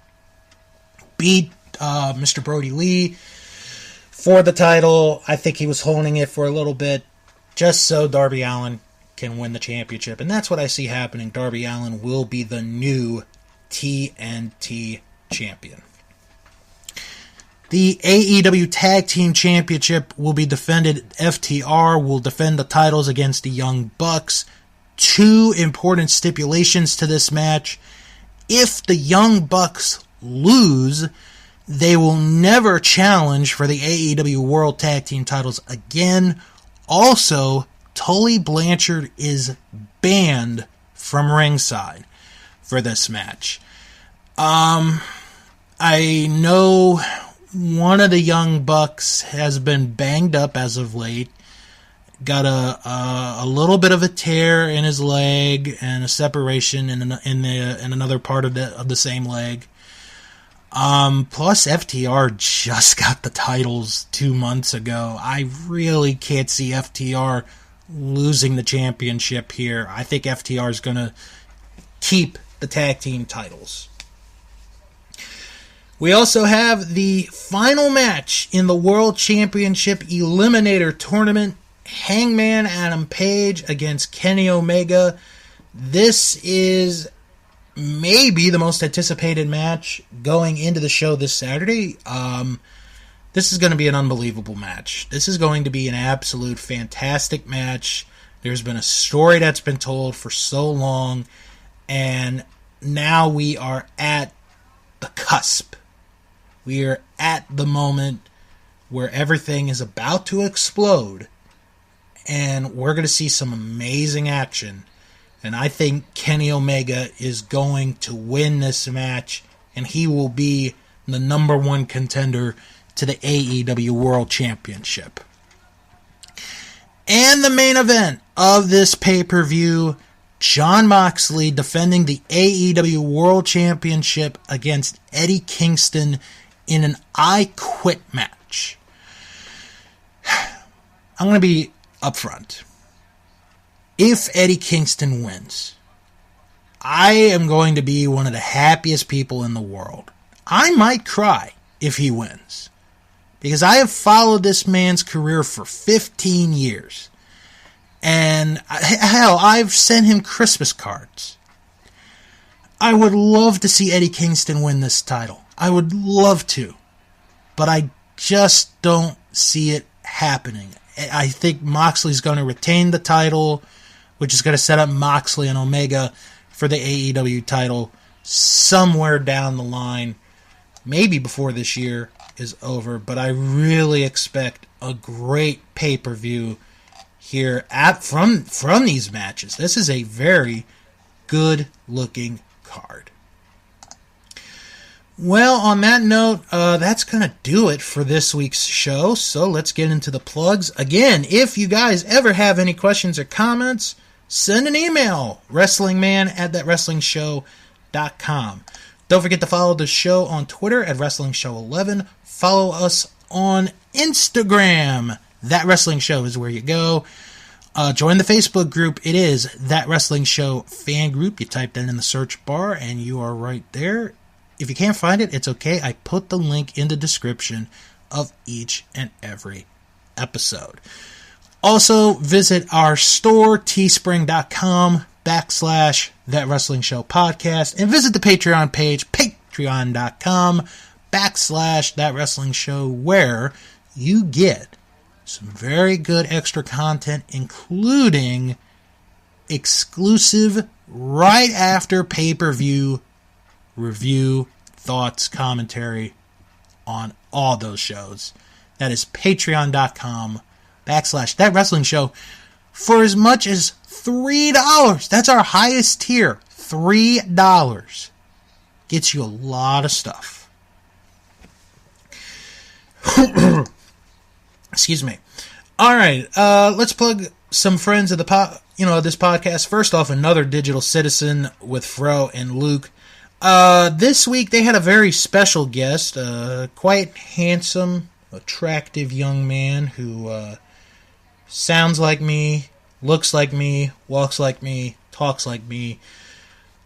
beat Mr. Brody Lee for the title. I think he was holding it for a little bit just so Darby Allin can win the championship. And that's what I see happening. Darby Allin will be the new TNT champion. The AEW Tag Team Championship will be defended. FTR will defend the titles against the Young Bucks. Two important stipulations to this match. If the Young Bucks lose, they will never challenge for the AEW World Tag Team titles again. Also, Tully Blanchard is banned from ringside for this match. I know one of the Young Bucks has been banged up as of late. Got a little bit of a tear in his leg and a separation in another part of the same leg. Plus FTR just got the titles 2 months ago. I really can't see FTR losing the championship here. I think FTR is going to keep the tag team titles. We also have the final match in the World Championship Eliminator Tournament. Hangman Adam Page against Kenny Omega. This is maybe the most anticipated match going into the show this Saturday. This is going to be an unbelievable match. This is going to be an absolute fantastic match. There's been a story that's been told for so long, and now we are at the cusp. We are at the moment where everything is about to explode, and we're going to see some amazing action. And I think Kenny Omega is going to win this match, and he will be the number one contender to the AEW World Championship. And the main event of this pay-per-view, Jon Moxley defending the AEW World Championship against Eddie Kingston in an I Quit match. I'm going to be upfront. If Eddie Kingston wins, I am going to be one of the happiest people in the world. I might cry if he wins, because I have followed this man's career for 15 years. And hell, I've sent him Christmas cards. I would love to see Eddie Kingston win this title. I would love to. But I just don't see it happening. I think Moxley's going to retain the title, which is going to set up Moxley and Omega for the AEW title somewhere down the line. Maybe before this year is over. But I really expect a great pay-per-view here from these matches. This is a very good looking card. Well, on that note, that's going to do it for this week's show. So let's get into the plugs. Again, if you guys ever have any questions or comments, send an email, wrestlingman@thatwrestlingshow.com. Don't forget to follow the show on Twitter at WrestlingShow11. Follow us on Instagram. That Wrestling Show is where you go. Join the Facebook group. It is That Wrestling Show fan group. You type that in the search bar and you are right there. If you can't find it, it's okay. I put the link in the description of each and every episode. Also, visit our store, teespring.com/That Wrestling Show podcast, and visit the Patreon page, patreon.com/That Wrestling Show, where you get some very good extra content, including exclusive right after pay-per-view review, thoughts, commentary on all those shows. That is patreon.com/That Wrestling Show for as much as $3. That's our highest tier. $3 gets you a lot of stuff. Excuse me. All right, let's plug some friends of the this podcast. First off, another Digital Citizen with Fro and Luke. This week they had a very special guest, quite handsome, attractive young man who sounds like me, looks like me, walks like me, talks like me.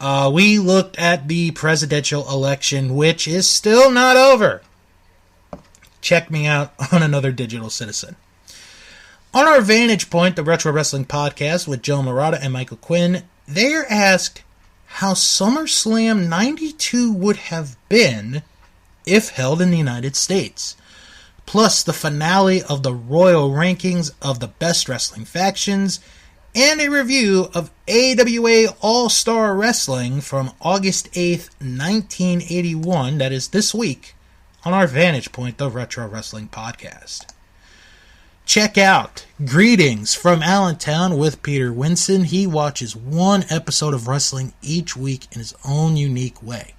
We looked at the presidential election, which is still not over. Check me out on another Digital Citizen. On our Vantage Point, the Retro Wrestling Podcast with Joe Murata and Michael Quinn, they're asked how SummerSlam 92 would have been if held in the United States. Plus the finale of the Royal Rankings of the Best Wrestling Factions, and a review of AWA All-Star Wrestling from August 8th, 1981, that is this week, on our Vantage Point, the Retro Wrestling Podcast. Check out Greetings from Allentown with Peter Winson. He watches one episode of wrestling each week in his own unique way.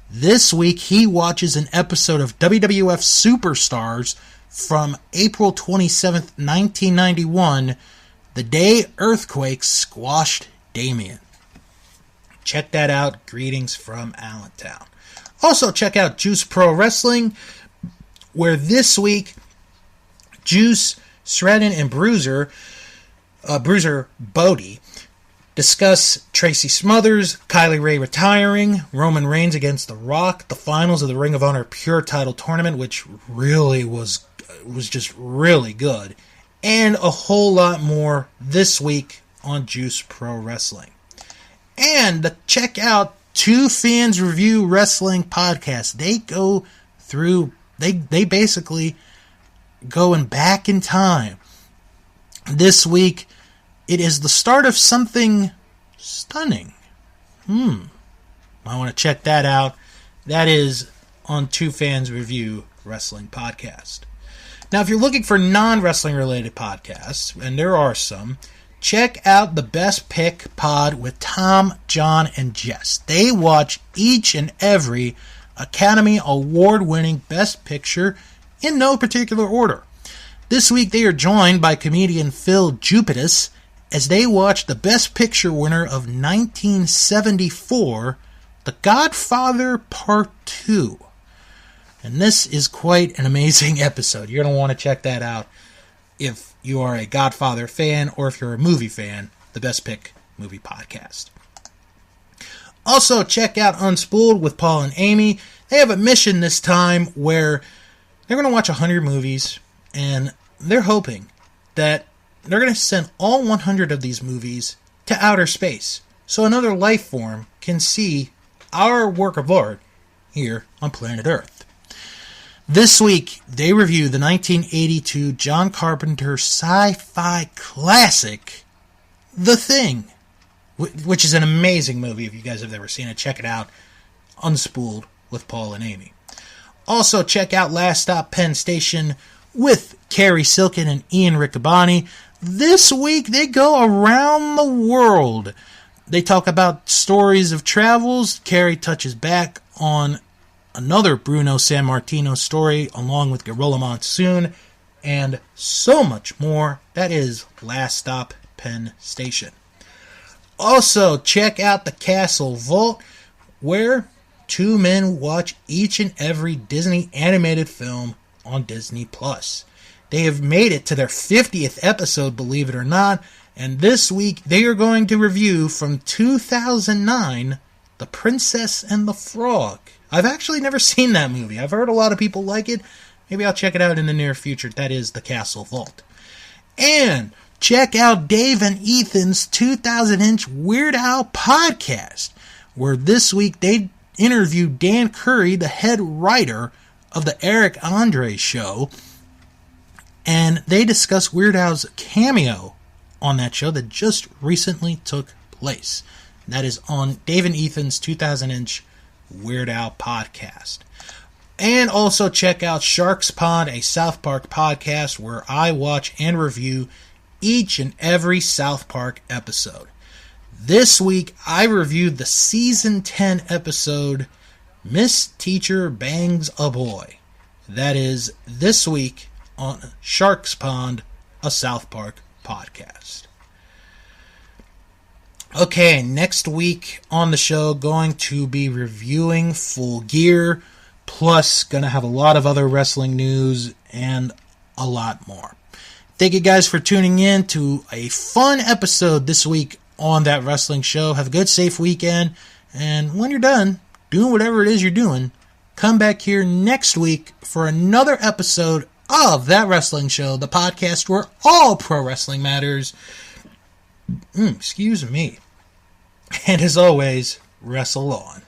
This week, he watches an episode of WWF Superstars from April 27th, 1991, the day Earthquake squashed Damien. Check that out. Greetings from Allentown. Also, check out Juice Pro Wrestling, where this week, Juice, Shredden, and Bruiser Bodie Discuss Tracy Smothers, Kylie Ray retiring, Roman Reigns against The Rock, the finals of the Ring of Honor Pure Title Tournament, which really was just really good, and a whole lot more this week on Juice Pro Wrestling. And check out Two Fans Review Wrestling podcast. They go through, they basically going back in time. This week, it is the start of something stunning. I want to check that out. That is on Two Fans Review Wrestling Podcast. Now, if you're looking for non-wrestling related podcasts, and there are some, check out the Best Pick Pod with Tom, John, and Jess. They watch each and every Academy Award-winning Best Picture in no particular order. This week, they are joined by comedian Phil Jupitus as they watch the Best Picture winner of 1974, The Godfather Part 2. And this is quite an amazing episode. You're going to want to check that out if you are a Godfather fan or if you're a movie fan, the Best Pick Movie Podcast. Also, check out Unspooled with Paul and Amy. They have a mission this time where they're going to watch 100 movies, and they're hoping that they're going to send all 100 of these movies to outer space so another life form can see our work of art here on planet Earth. This week, they review the 1982 John Carpenter sci-fi classic, The Thing, which is an amazing movie. If you guys have ever seen it, check it out. Unspooled with Paul and Amy. Also, check out Last Stop Penn Station with Carrie Silken and Ian Riccaboni. This week, they go around the world. They talk about stories of travels. Carrie touches back on another Bruno Sammartino story, along with Gorilla Monsoon, and so much more. That is Last Stop Penn Station. Also, check out the Castle Vault, where two men watch each and every Disney animated film on Disney+. They have made it to their 50th episode, believe it or not, and this week they are going to review from 2009, The Princess and the Frog. I've actually never seen that movie. I've heard a lot of people like it. Maybe I'll check it out in the near future. That is the Castle Vault. And check out Dave and Ethan's 2000-inch Weird Al podcast, where this week they interviewed Dan Curry, the head writer of the Eric Andre Show, and they discuss Weird Al's cameo on that show that just recently took place. That is on Dave and Ethan's 2000-inch Weird Al podcast. And also check out Sharks Pond, a South Park podcast where I watch and review each and every South Park episode. This week, I reviewed the Season 10 episode, Miss Teacher Bangs a Boy. That is this week on Sharks Pond, a South Park podcast. Okay, next week on the show, going to be reviewing Full Gear, plus going to have a lot of other wrestling news and a lot more. Thank you guys for tuning in to a fun episode this week on That Wrestling Show. Have a good, safe weekend, and when you're done doing whatever it is you're doing, come back here next week for another episode of That Wrestling Show, the podcast where all pro wrestling matters. Excuse me. And as always, wrestle on.